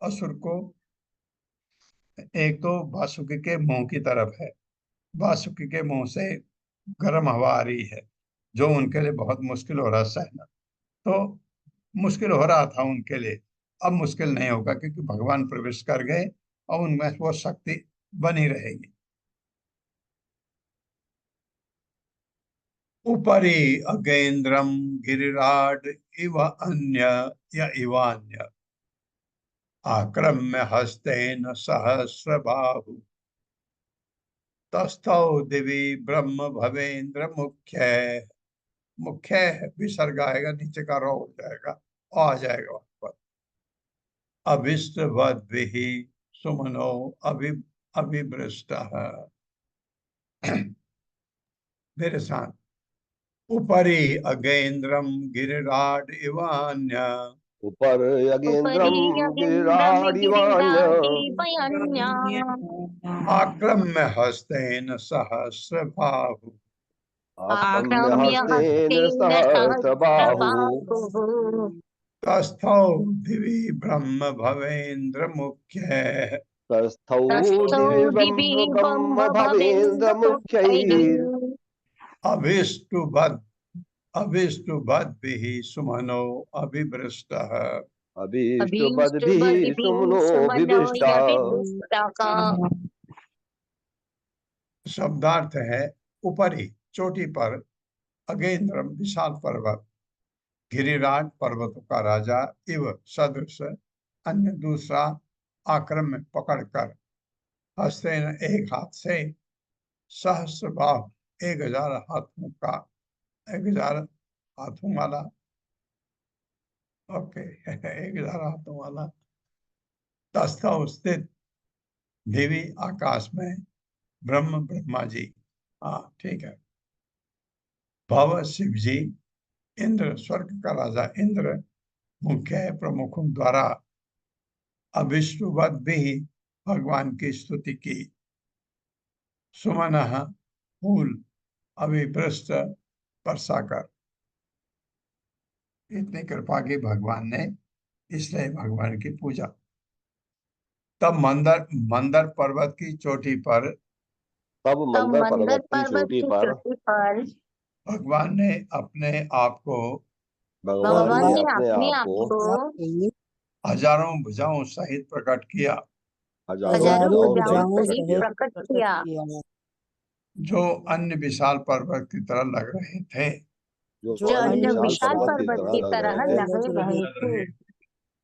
S1: असुर को एक तो वासुकी के मुंह की तरफ है, वासुकी के मुंह से गर्म हवा आ रही है, जो उनके लिए बहुत मुश्किल हो रहा है सहना। तो मुश्किल हो रहा था उनके लिए, अब मुश्किल नहीं होगा, क्योंकि भगवान प्रवेश कर गए और उनमें वो शक्ति बनी रहेगी। उपरि अगेन्द्रम गिरिराड इव अन्य या इवान्य आक्रम्य हस्तेन सहस्रबाहु तस्थौ दिवि ब्रह्म भवेन्द्र मुख्य। मुख्य विसर्ग आएगा, नीचे का रो हो जाएगा, आ जाएगा वहां पर। अभिष्ट वद्भिः सुमनो अभिवृष्ट। मेरे साथ, उपरि अगेन्द्रम गिरिराड इवान्य
S2: ऊपर यगेन्द्रम
S3: उपरि
S2: गिरिराडिवान्य
S3: गिरिरादिवयन्या
S1: आक्रम्य हस्तेन सहस्रबाहु
S2: आक्रम्य
S3: आक्रम्य
S2: हस्तेन
S3: हस्तेन
S2: सहस्रबाहु
S3: सहस्रबाहुः
S1: तस्थौ दिवि ब्रह्म भवेन्द्र मुख्य।
S2: तस्थौ
S3: तस्थौ
S2: दिवि
S3: दिवि
S2: ब्रह्म भवेन्द्र
S3: भवेन्द्र
S2: मुख्यैः
S3: मुख्यैः
S1: अभिष्टुभद् अभिष्टुभद्भिः सुमनो अभिवृष्टः।
S2: अभीष्टबद्भिः
S3: अभीष्टबद्भिः
S2: सुमनोऽभिविष्टः।
S3: सुमनोऽभिविष्टः।
S1: शब्दार्थ है ऊपरी, चोटी पर, अगेंद्रम विशाल पर्वत, गिरिराज पर्वतों का राजा, इव सदृश, अन्य दूसरा, आक्रम्य पकड़कर, हस्तेन एक हाथ से, सहस्रबाहु 1000 हाथों का, 1000 हाथों वाला, ओके 1000 हाथों वाला, तस्थौ स्थित, देवी आकाश में, ब्रह्मा जी, हाँ ठीक है, भव शिव जी, इंद्र स्वर्ग का राजा इंद्र, मुख्य है प्रमुखों द्वारा, अभिष्टुवद भी भगवान की स्तुति की, सुमन फूल अभिवृष्ट वर्षा कर। इतनी कृपा की भगवान ने, इसलिए भगवान की पूजा। तब मंदर मंदर पर्वत की चोटी पर
S2: तब
S3: तब
S2: मंदर
S3: मंदर
S2: पर्वत की
S3: पर्वत
S2: चोटी
S3: की
S2: पर
S3: चोटी पर
S1: भगवान ने अपने आप को
S2: भगवान ने
S3: ने
S2: अपने
S3: अपने
S2: आप
S3: आप
S2: को
S3: को
S1: हजारों भुजाओं सहित प्रकट किया,
S2: हजारों
S3: हजारों
S2: भुजाओं
S3: भुजाओं
S2: सहित प्रकट
S3: सहित
S2: किया,
S3: प्रकट किया,
S1: जो अन्य विशाल पर्वत की तरह लग रहे थे।
S2: जो
S3: जो
S2: अन्य
S3: अन्य
S2: विशाल
S3: विशाल
S2: पर्वत की
S3: पर्वत
S2: तरह
S3: की
S2: लग
S3: तरह
S2: रहे थे।
S3: लग रहे थे।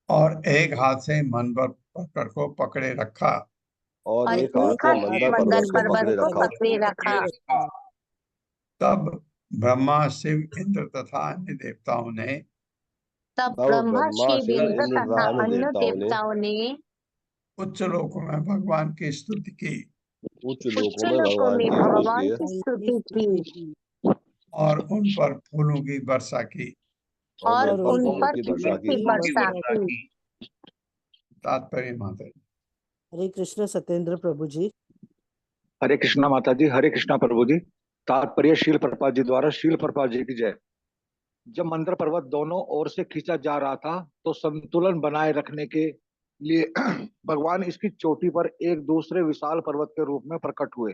S1: और एक हाथ से मंदर पर्वत को पकड़े रखा,
S2: और
S3: और
S2: एक हाथ
S3: एक
S2: से
S3: हाथ से
S2: मंदर
S3: मंदर
S2: पर्वत को
S3: पर्वत
S2: पकड़े
S3: को
S2: रखा।
S3: पकड़े रखा।
S1: तब ब्रह्मा शिव इंद्र तथा अन्य देवताओं ने
S3: तब
S2: तब
S3: ब्रह्मा
S2: ब्रह्मा
S3: शिव
S2: शिव
S3: इंद्र
S2: इंद्र
S3: तथा
S2: तथा अन्य
S3: अन्य
S2: देवताओं ने
S3: देवताओं ने
S1: उच्च लोकों में भगवान की स्तुति की,
S2: उच्च
S3: उच्च
S2: लोकों में
S3: लोकों
S2: भगवान
S3: में
S2: की स्तुति
S3: भगवान
S2: की
S3: की स्तुति की
S1: और उन पर फूलों की वर्षा की।
S3: और
S2: उन पर
S3: उन
S2: फूलों
S3: पर
S2: की वर्षा
S3: फूलों
S2: की।
S3: की वर्षा की।
S1: तात्पर्य माता जी।
S5: हरे कृष्ण सत्येंद्र प्रभु जी।
S4: हरे कृष्णा माता जी, हरे कृष्णा प्रभु जी। तात्पर्य शील प्रपात जी द्वारा। शील प्रपात जी की जय। जब मंदर पर्वत दोनों ओर से खींचा जा रहा था तो संतुलन बनाए रखने के लिए भगवान इसकी चोटी पर एक दूसरे विशाल पर्वत के रूप में प्रकट हुए।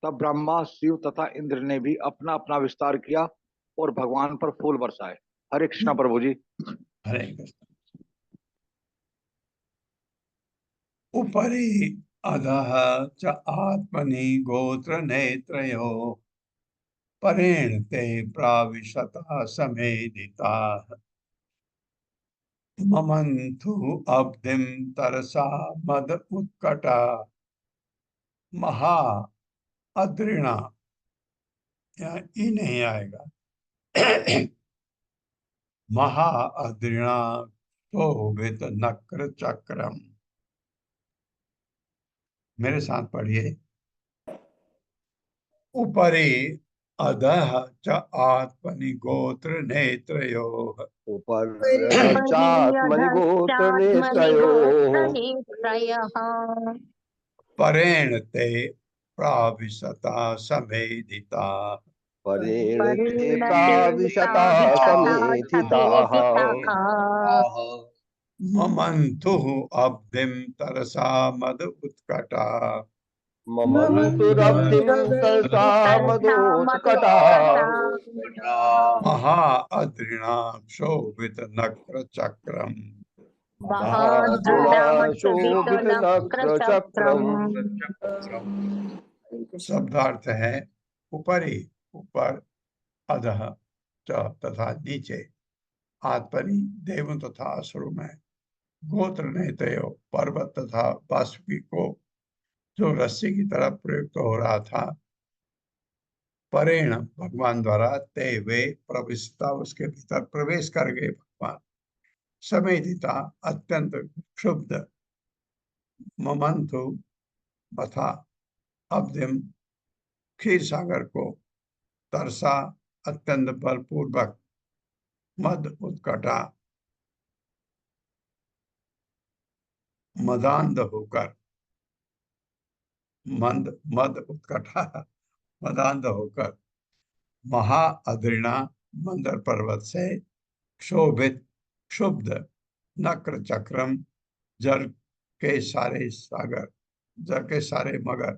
S4: तब ब्रह्मा शिव तथा इंद्र ने भी अपना अपना विस्तार किया और भगवान पर फूल बरसाए। हरे कृष्णा प्रभु जी।
S1: हरे कृष्ण। उपरि अधः च आत्मनि गोत्र नेत्रयो परेण ते प्राविशतः समेधिताः ममंथु अब्धिम तरसा मद उत्कटा महा अद्रिणा, यहाँ ई नहीं आएगा, महा अद्रिणा शोभित नक्र चक्रम। मेरे साथ पढ़िए। उपरि अधः च आत्मनि गोत्र नेत्रयोः
S2: उपरश्चात्मनिगोत्र नेत्रयोः
S1: परेण ते प्राविशता समेधिता
S2: परेण ते प्राविशता समेधिताः
S1: ममन्तुः अब्धिं तरसा मद उत्कटा
S2: ममन्तुरब्धिं तरसा मदोत्कटा
S1: महा अद्रिणां शोभित नक्र चक्रम।
S2: महाद्रिणा शोभित नक्र चक्रम।
S1: शब्दार्थ है ऊपरी, ऊपर, अधः च तथा नीचे, आत्मनि देव तथा असुर में, गोत्र नेतयो पर्वत तथा वासुकी को जो रस्सी की तरफ प्रयुक्त हो रहा था, परेण भगवान द्वारा, ते वे प्रविष्टता उसके भीतर प्रवेश कर गए भगवान, समेधिता अत्यंत क्षुब्ध, ममंथु मथा अब्धिम क्षीर सागर को, तरसा अत्यंत बलपूर्वक, मद उत्कटा मदांध होकर, मद उत्कटा मदांध होकर, महा अद्रिणा मंदर पर्वत से, क्षोभित क्षुब्ध, नक्र चक्रम जल के सारे सागर, जल के सारे मगर,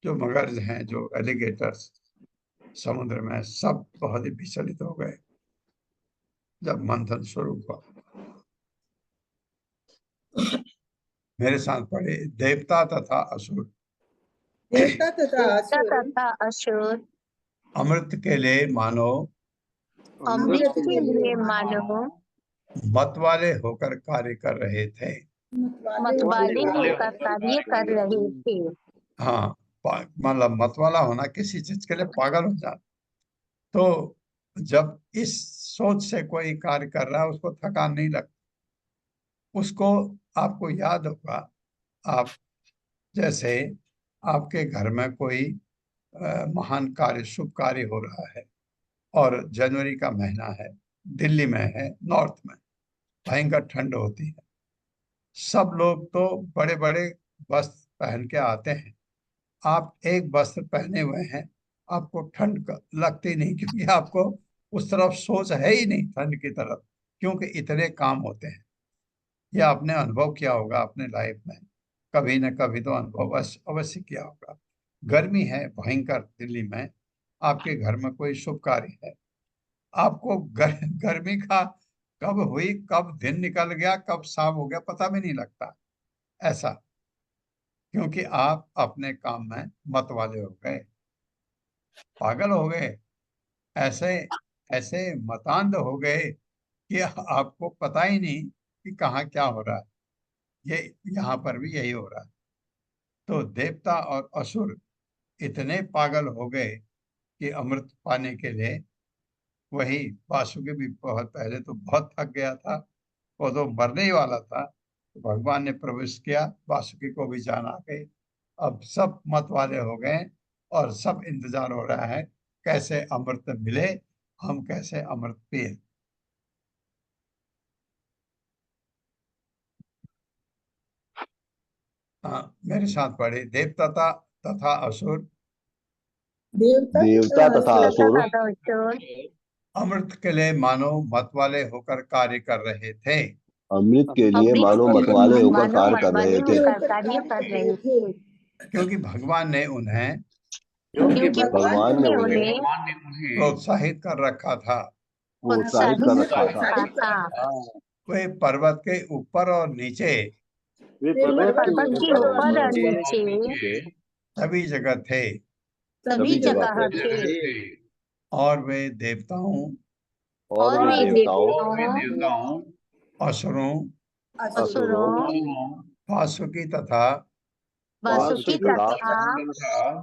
S1: जो मगरज हैं, जो एलिगेटर्स समुद्र में, सब बहुत ही विचलित हो गए जब मंथन शुरू हुआ। मेरे साथ पढ़े। देवता तथा असुर।
S8: देवता तथा असुर
S1: अमृत के लिए मानो
S3: अमृत के लिए मानो
S1: मतवाले होकर कार्य कर रहे थे।
S3: मतवाले होकर कार्य कर रहे थे।
S1: हाँ, मतलब मतवाला होना, किसी चीज के लिए पागल हो जाना। तो जब इस सोच से कोई कार्य कर रहा है, उसको थकान नहीं लगती। उसको, आपको याद होगा, आप जैसे आपके घर में कोई महान कार्य, शुभ कार्य हो रहा है और जनवरी का महीना है, दिल्ली में है, नॉर्थ में भयंकर ठंड होती है, सब लोग तो बड़े बड़े वस्त्र पहन के आते हैं। आप एक वस्त्र पहने हुए हैं, आपको ठंड लगती नहीं, क्योंकि आपको उस तरफ सोच है ही नहीं, ठंड की तरफ, क्योंकि इतने काम होते हैं। यह आपने अनुभव किया होगा अपने लाइफ में, कभी न कभी तो अनुभव अवश्य किया होगा। गर्मी है भयंकर दिल्ली में, आपके घर में कोई शुभ कार्य है, आपको गर्मी का कब हुई, कब दिन निकल गया, कब शाम हो गया, पता भी नहीं लगता। ऐसा क्योंकि आप अपने काम में मत वाले हो गए, पागल हो गए, ऐसे ऐसे मतांध हो गए कि आपको पता ही नहीं कि कहाँ क्या हो रहा है। ये यहाँ पर भी यही हो रहा है। तो देवता और असुर इतने पागल हो गए कि अमृत पाने के लिए, वही वासुकी भी बहुत पहले तो बहुत थक गया था, वो तो मरने ही वाला था, तो भगवान ने प्रवेश किया, वासुकी को भी जान आ गई। अब सब मत वाले हो गए और सब इंतजार हो रहा है कैसे अमृत मिले, हम कैसे अमृत पिए। मेरे साथ पढ़े। देवता तथा असुर।
S2: देवता तथा असुर
S1: अमृत के लिए मानो मत वाले होकर कार्य कर रहे थे।
S2: अमृत के लिए मानो मतवाले होकर कार्य कर रहे थे।
S1: क्योंकि भगवान ने उन्हें
S2: भगवान ने उन्हें
S1: प्रोत्साहित कर रखा था।
S2: प्रोत्साहित कर रखा था।
S1: वे पर्वत के ऊपर और नीचे
S3: पर्वत के ऊपर और नीचे
S1: सभी जगह थे,
S3: सभी जगह थे।
S1: और वे देवताओं
S3: और वे देवताओं
S1: असुरों, वासुकी तथा
S3: वासुकी तथा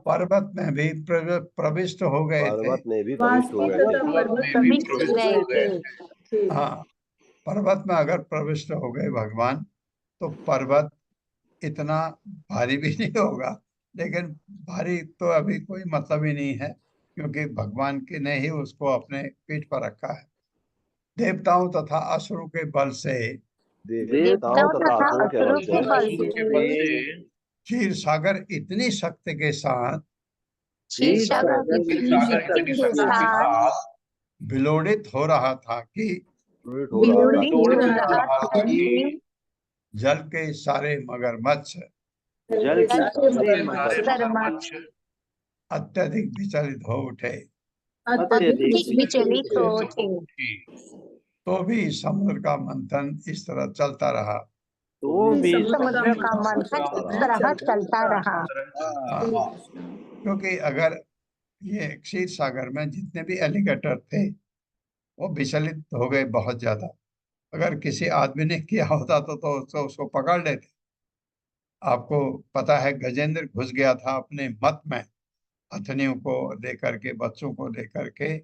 S1: पर्वत में भी प्रविष्ट हो गए थे।
S2: पर्वत में भी प्रविष्ट हो गए थे।
S3: प्रविष्ट हो गए थे।
S1: हाँ, पर्वत में अगर प्रविष्ट हो गए भगवान तो पर्वत इतना भारी भी नहीं होगा, लेकिन भारी तो अभी कोई मतलब ही नहीं है, क्योंकि भगवान के ने ही उसको अपने पीठ पर रखा है। देवताओं तथा असुरों के बल से
S2: देवताओं तथा असुरों के बल से
S1: क्षीर सागर इतनी शक्ति के साथ
S3: क्षीर सागर इतनी शक्ति के साथ
S1: विलोड़ित हो रहा था कि
S3: विलोड़ित हो रहा था कि
S1: जल के सारे मगरमच्छ
S3: मगरमच्छ
S1: अत्यधिक विचलित हो उठे,
S3: अधिक विचलित हो उठे।
S1: तो भी समुद्र का मंथन इस तरह चलता रहा।
S3: समुद्र का मंथन इस तरह चलता रहा।
S1: क्योंकि अगर ये क्षीर सागर में जितने भी एलिगेटर थे वो विचलित हो गए बहुत ज्यादा। अगर किसी आदमी ने किया होता तो उसको पकड़ लेते। आपको पता है गजेंद्र घुस गया था अपने मत में, हथनियों को लेकर के, बच्चों को लेकर के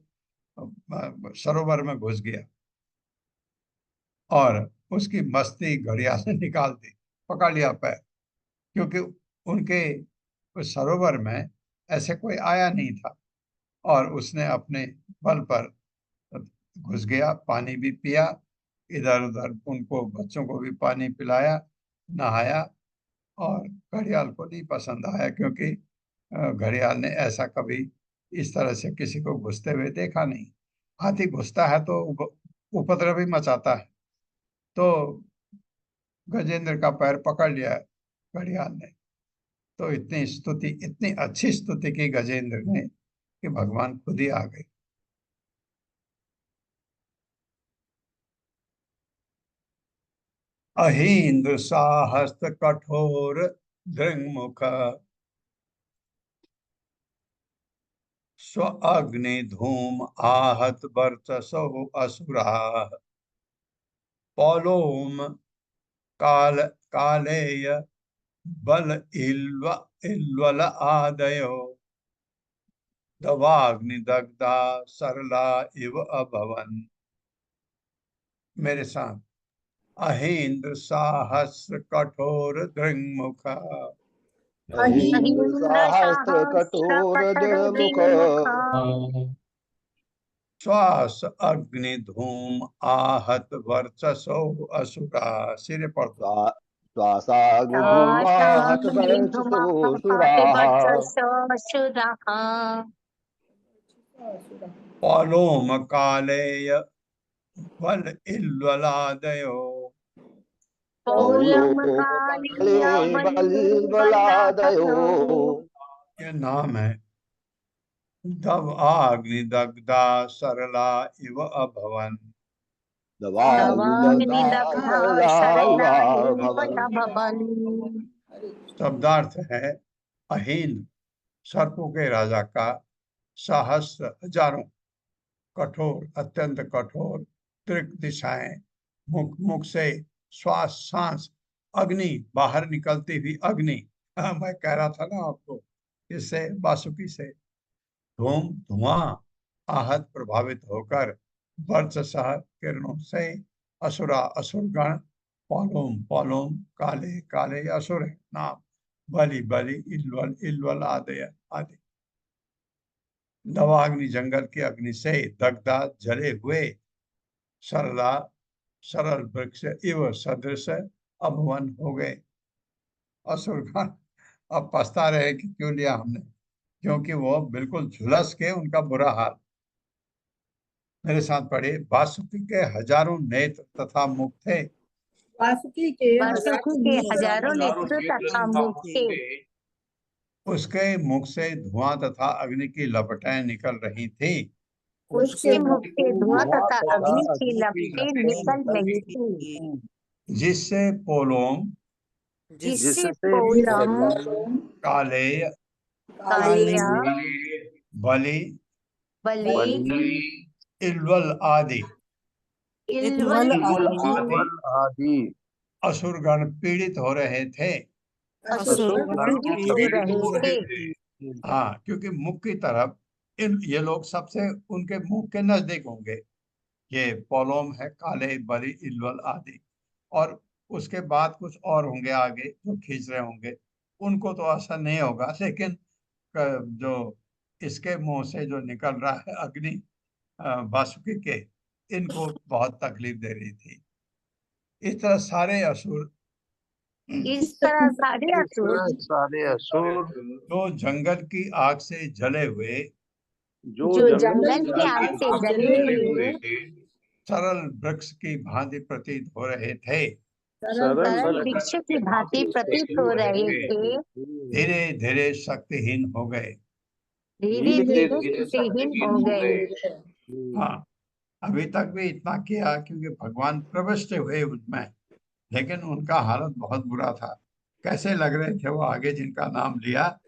S1: सरोवर में घुस गया और उसकी मस्ती घड़ियाल ने निकाल दी, पकड़ लिया पैर, क्योंकि उनके उस सरोवर में ऐसे कोई आया नहीं था और उसने अपने बल पर घुस गया, पानी भी पिया, इधर उधर उनको बच्चों को भी पानी पिलाया, नहाया। और घड़ियाल को नहीं पसंद आया, क्योंकि घड़ियाल ने ऐसा कभी इस तरह से किसी को घुसते हुए देखा नहीं। हाथी घुसता है तो उपद्रव भी मचाता है, तो गजेंद्र का पैर पकड़ लिया घड़ियाल ने। तो इतनी अच्छी स्तुति की गजेंद्र ने कि भगवान खुद ही आ गए। अहीन्द्र साहस्त कठोर दृङ्मुख स्व अग्नि धूम आहत वर्चसो असुरा पौलोम काल कालेय बल इल्वल आदयो दवाग्नि दग्धा सरला इव अभवन। मेरे साथ, अहीन्द्र साहस्र कठोर दृङ्मुख
S2: सहस्त्र कठोर दृढ़मुख
S1: श्वास अग्नि धूम आहत वर्चसो असुरा। सिर पर
S2: श्वासाग्नि धूमाहत वर्चसोऽसुराः
S1: पौलोम कालेय बल इल्वलादयो
S2: बलादयो।
S1: ये नाम है। दव आग्नि दग्धा सरला इव अभवन। शब्दार्थ है अहीन सर्पों के राजा का, सहस्र हजारों, कठोर अत्यंत कठोर, त्रिक दिशाएं, मुख से श्वास सांस, अग्नि बाहर निकलती हुई अग्नि। मैं कह रहा था ना आपको, इससे वासुकी से धूम धुआं, आहत प्रभावित होकर, वर्चसः किरणों से, असुरा असुरगण, पौलोम पौलोम काले काले असुर है नाम, बलि बलि इल्वल इल्वल आदि आदि। दवाग्नि जंगल की अग्नि से दग्धा जले हुए, सरला सरल वृक्ष इव सदृश अभवन हो गए। असुरगण अब पछता रहे कि क्यों लिया हमने, क्योंकि वो बिल्कुल झुलस के, उनका बुरा हाल। मेरे साथ पढ़े, वासुकी के हजारों नेत्र तथा मुख थे।
S8: वासुकी के
S3: हजारों नेत्र तथा मुख थे।
S1: उसके मुख से धुआं तथा अग्नि की लपटें निकल रही थी।
S3: उसके मुख से धुआं तथा अग्नि की लपटें निकल रही थी,
S1: जिससे पोलोम कालेय बलि इल्वल आदि
S3: इल्वल
S5: इल्वल
S3: आदि
S2: आदि
S1: असुरगण पीड़ित हो रहे थे।
S5: असुरगण
S3: पीड़ित हो
S5: पीड़ित
S3: रहे थे।
S1: हाँ, क्योंकि मुख की तरफ ये लोग सबसे उनके मुख के नजदीक होंगे। ये पोलोम है, काले, बरी, इल्वल आदि, और उसके बाद कुछ और होंगे आगे जो खींच रहे होंगे, उनको तो असर नहीं होगा, लेकिन जो इसके मुंह से जो निकल रहा है अग्नि वासुकी के, इनको बहुत तकलीफ दे रही थी। इस तरह सारे असुर
S3: इस तरह सारे असुर
S2: सारे असुर
S1: जो जंगल की आग से जले हुए,
S3: जो जंगल की आग से जले हुए
S1: सरल वृक्ष की भांति प्रतीत हो रहे थे,
S3: सरल वृक्ष की भांति प्रतीत हो रहे थे,
S1: धीरे धीरे शक्तिहीन हो गए।
S3: धीरे धीरे शक्तिहीन हो गए।
S1: हाँ, अभी तक भी इतना किया क्योंकि भगवान प्रविष्ट हुए उनमें, लेकिन उनका हालत बहुत बुरा था। कैसे लग रहे थे वो आगे जिनका नाम लिया,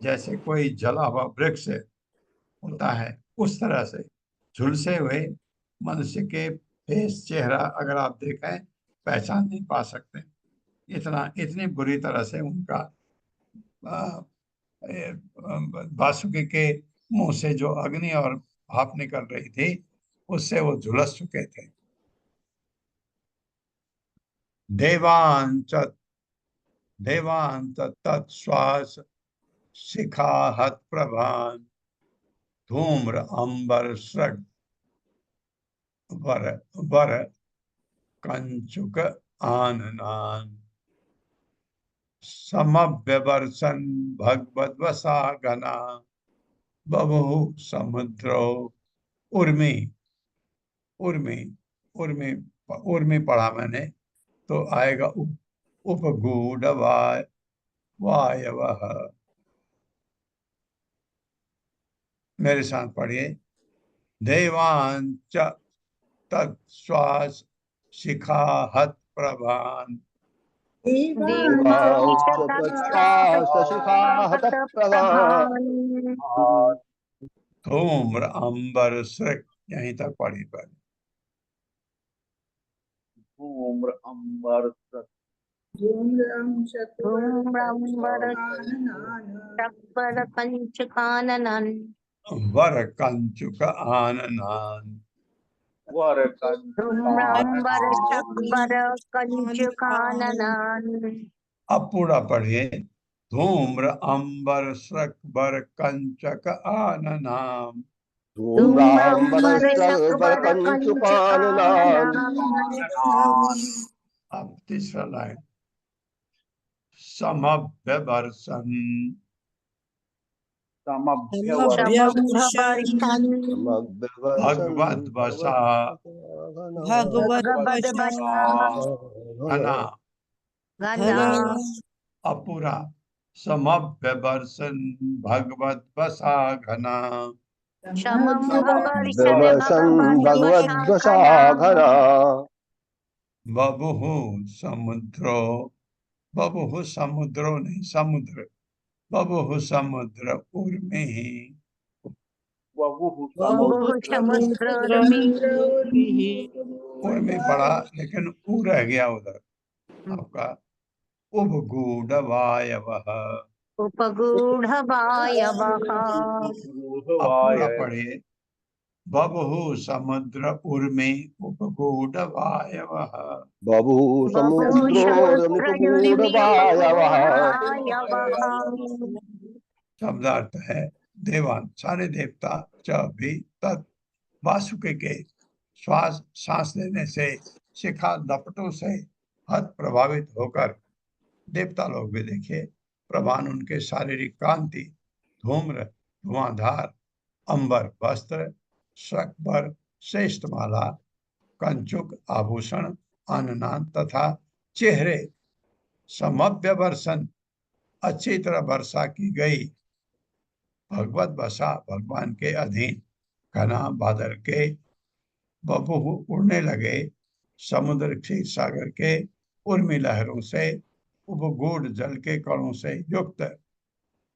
S1: जैसे कोई जला हुआ वृक्ष होता है, उस तरह से झुलसे हुए मनुष्य के फेस, चेहरा अगर आप देखें पहचान नहीं पा सकते। इतनी बुरी तरह से उनका वासुकी के मुंह से जो अग्नि और भाप निकल रही थी, उससे वो झुलस चुके थे। देवांच तत्श्वास शिखाहत प्रभान धूम्र अंबर सृग वर वर कंचुक आननान समव्यवर्सन भगवद्वसा गना बभु समुद्रो उर्मी उर्मी उर्मी उर्मी पढ़ा मैंने, तो आएगा उपगूढ़ वायवः। मेरे साथ पढ़िए। देवांच तत्श्वास शिखाहत प्रभान
S2: देवांच तत्श्वास शिखाहत प्रभान
S1: धूम्र अंबर सृग, यहीं तक पढ़ी पर।
S2: धूम्र अंबर
S3: धूम्रांबर शक्कर कंचकानन
S1: वर कंचुक आननान
S2: वर
S3: धूम्रांबर शक्कर कंचकानन।
S1: अब पूरा पढ़िए। धूम्र अंबर सृग कंचक आननाम
S2: धूम्रांबर शक्कर कंचुकाननान।
S1: अब तीसरा लाइन। समव्यवर्सन भगवद वसा
S5: भगवत
S1: घना।
S3: घना
S1: अपूरा। समव्यवर्सन भगवद वसा घना
S2: व्यवसन भगवद्वशा घना
S1: बभुः समुद्रो, बभुः समुद्रो नहीं समुद्र, बभुः समुद्र उर्मी
S3: समुद्र में
S1: उर्मी पड़ा, लेकिन ऊ रह गया उधर आपका। उपगूढ़ वायवः,
S3: उपगूढ़ वायवः
S1: पूरा पढ़िए। बभुः समुद्र उर्मी उपगूढ़ वायवः
S2: बभू समुद्रोरमुपगूढ़ वायवः।
S1: शब्दार्थ है देवान सारे देवता च भी तत् वासुकी के श्वास सांस लेने से शिखा लपटों से हत प्रभावित होकर, देवता लोग भी देखिए, प्रभान उनके शारीरिक कांति, धूम्र धुआंधार, अंबर वस्त्र, शक्बर श्रेष्ठ माला, कंचुक आभूषण, आननान तथा चेहरे समव्य वर्षन अच्छी तरह वर्षा की गई, भगवत वसा भगवान के अधीन, घना बादल के, बभु उड़ने लगे, समुद्र क्षीर सागर के उर्मी लहरों से, उपगूढ़ जल के कणों से युक्त,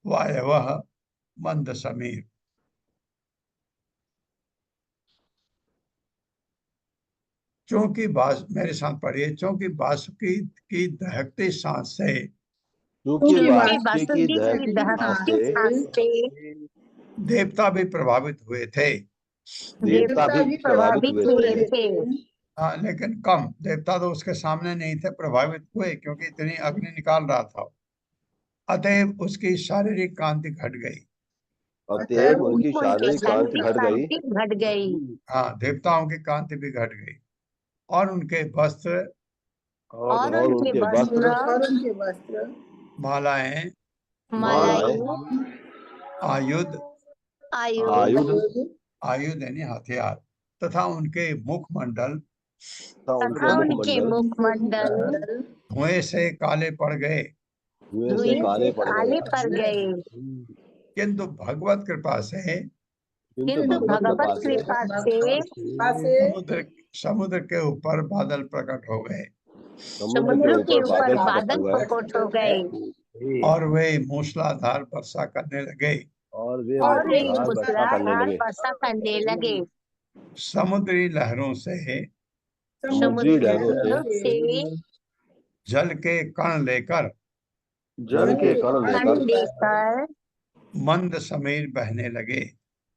S1: वायवः मंद समीर। चूंकि मेरे साथ पढ़िए, चूंकि बांसुरी की दहकती सांस से
S2: क्योंकि
S3: क्योंकि
S2: बांसुरी की
S3: बांसुरी की
S2: दहकती सांस
S3: दहकती
S2: से
S3: सांस से
S1: देवता भी प्रभावित हुए थे।
S2: देवता भी प्रभावित हुए
S3: हुए
S2: थे,
S3: थे,
S1: हाँ, लेकिन कम। देवता तो उसके सामने नहीं थे, प्रभावित हुए क्योंकि इतनी अग्नि निकाल रहा था। अतएव उसकी शारीरिक कांति घट गई।
S2: अतएव उनकी
S3: उनके
S2: शारीरिक कांति
S3: शारीरिक
S2: घट गई
S3: कांति घट गई
S1: हाँ, देवताओं की कांति भी घट गई और उनके वस्त्र,
S3: और
S2: और
S3: उनके
S2: उनके
S3: वस्त्र,
S2: वस्त्र,
S1: मालाएं,
S3: मालाएं,
S1: आयुध,
S3: आयुध
S1: आयुध यानी हथियार, तथा उनके मुखमंडल
S2: तथा उनके
S3: तथा उनके
S2: मुखमंडल
S3: मुखमंडल
S1: धुएं से काले पड़ गए।
S2: धुएं से
S3: धुएं
S2: काले
S3: से
S2: पड़
S3: काले
S2: गए।
S3: पड़ गए।
S1: किंतु भगवत कृपा से
S2: किंतु
S3: किंतु
S2: भगवत कृपा
S3: भगवत
S2: से
S3: कृपा से
S1: समुद्र समुद्र के ऊपर बादल प्रकट हो गए
S2: समुद्र
S3: समुद्र
S2: के
S3: के
S2: ऊपर
S3: ऊपर
S2: बादल प्रकट
S3: बादल
S2: हुए
S3: प्रकट हो गए
S1: और वे मूसलाधार वर्षा करने लगे।
S2: और वे
S3: और वे
S2: मूसलाधार वर्षा करने
S3: मूसलाधार
S2: लगे।
S3: वर्षा करने लगे।
S1: समुद्री लहरों से
S2: समुद्री लहरों
S3: से
S1: जल के कण लेकर
S2: जल के कण
S3: कण
S2: लेकर
S3: लेकर
S1: मंद समीर बहने लगे,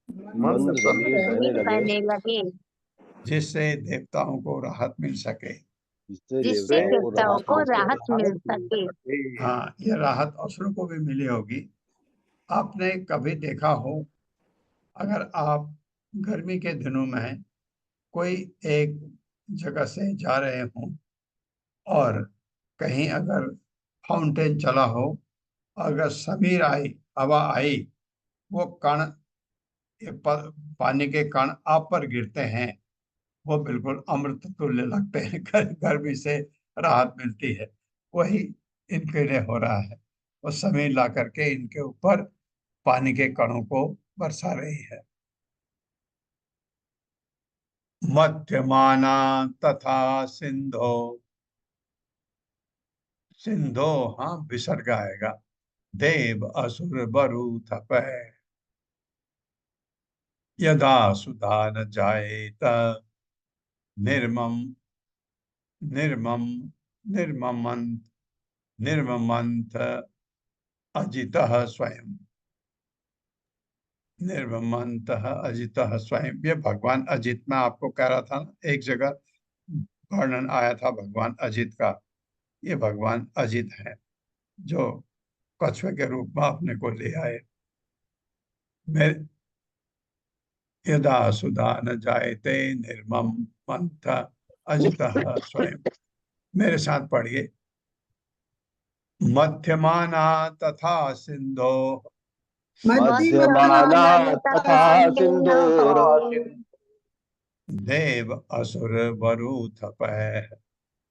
S2: मंद समीर बहने लगे,
S3: बहने लगे,
S1: जिससे देवताओं को राहत मिल सके।
S2: जिससे
S3: जिससे
S2: देवताओं को
S3: देवताओं
S2: राहत
S3: को
S2: मिल
S3: राहत
S2: सके।
S3: मिल सके।
S1: हाँ, ये राहत असुरों को भी मिली होगी। आपने कभी देखा हो, अगर आप गर्मी के दिनों में कोई एक जगह से जा रहे हो और कहीं अगर फाउंटेन चला हो, अगर समीर आई, हवा आई, वो कण, पानी के कण आप पर गिरते हैं, वो बिल्कुल अमृत तुल्य लगते हैं। गर्मी से राहत मिलती है। वही इनके लिए हो रहा है। वो समीर ला करके इनके ऊपर पानी के कणों को बरसा रही है। मध्यमाना तथा सिंधो, सिंधो, हाँ, विसर्ग आएगा। देव असुर बरु तपै, यदा सुधा न जायेत निर्मम निर्मम निर्ममंत निर्ममंत अजितः स्वयं, निर्ममंतः अजितः स्वयं। ये भगवान अजित, में आपको कह रहा था ना, एक जगह वर्णन आया था भगवान अजित का। ये भगवान अजित है जो कछुए के रूप में अपने को ले आए। मेरे यदा सुधा न जायते निर्मम मंथ अजितः स्वयं। मेरे साथ पढ़िए। मध्यमाना तथा सिंधो,
S2: मध्यमाना तथा सिंधोर
S1: देव असुर वरु तपः,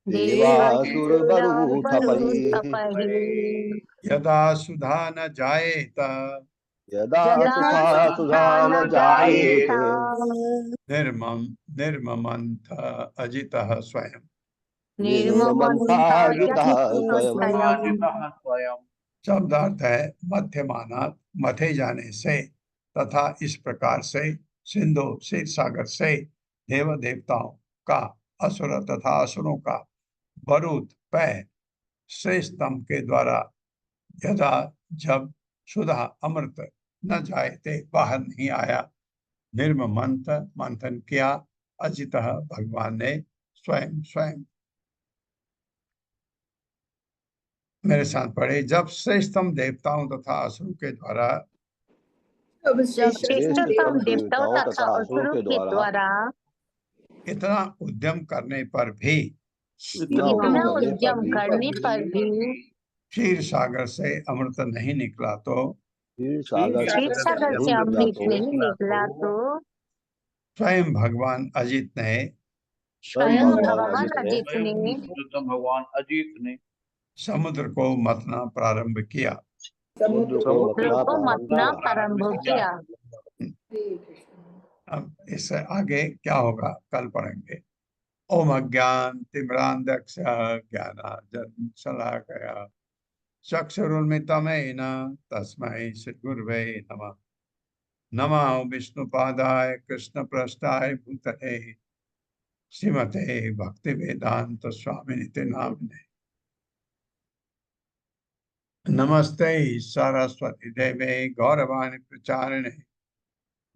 S2: देवासुर बरु तपहि।
S1: यदा सुधा न जायेत
S2: यदा सुधा न जायेत
S1: निर्मम निर्ममंथ अजितः स्वयं।
S2: निर्ममंथाजितः स्वयं।
S1: शब्दार्थ है मध्यमाना, मथे जाने से, तथा इस प्रकार से, सिंधु क्षीर सागर से, देव देवताओं का, असुर तथा असुरों का, बरूद पै श्रेष्ठतम के द्वारा, यदा जब, सुधा अमृत न जायते बाहर नहीं आया, निर्ममंथ मंथन किया, अजितः भगवान ने स्वयं स्वयं। मेरे साथ पढ़े। जब श्रेष्ठतम देवताओं तथा असुरों के द्वारा,
S3: जब श्रेष्ठतम देवताओं तथा
S2: तथा असुरों
S3: असुरों
S2: के
S3: के द्वारा
S1: इतना उद्यम करने पर भी,
S3: इतना उद्यम करने पर भी
S1: क्षीर सागर से अमृत नहीं निकला, तो
S2: क्षीर सागर
S3: क्षीर सागर से अमृत नहीं निकला, तो
S1: स्वयं भगवान अजित ने
S3: स्वयं भगवान अजित ने
S1: समुद्र को मथना प्रारंभ किया।
S2: समुद्र को
S3: मथना प्रारंभ किया।
S1: अब इससे आगे क्या होगा कल पढ़ेंगे। ओम अज्ञान तिम्रांधक्ष ज्ञानांजन शलाकया चक्षुरुन्मिलितं तस्मै श्री गुरवे नमः। नमः विष्णुपादाय कृष्णप्रेष्ठाय भूतले श्रीमते भक्ति वेदांत स्वामिनिति नामिने। नमस्ते सरस्वती देवे गौरवाणी प्रचारिणे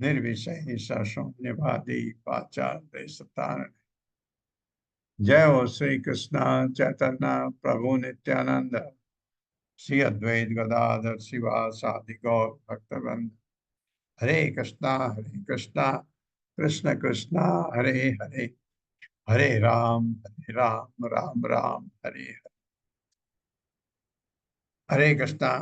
S1: निर्विषय शून्यवादी पाचार्य सतारिणे। जय हो श्री कृष्ण चैतन्य प्रभु नित्यानंद श्री अद्वैत गदाधर शिवासादि गौर भक्तवृंद। हरे कृष्णा कृष्ण कृष्णा हरे हरे, हरे राम राम राम हरे हरे। हरे कृष्णा।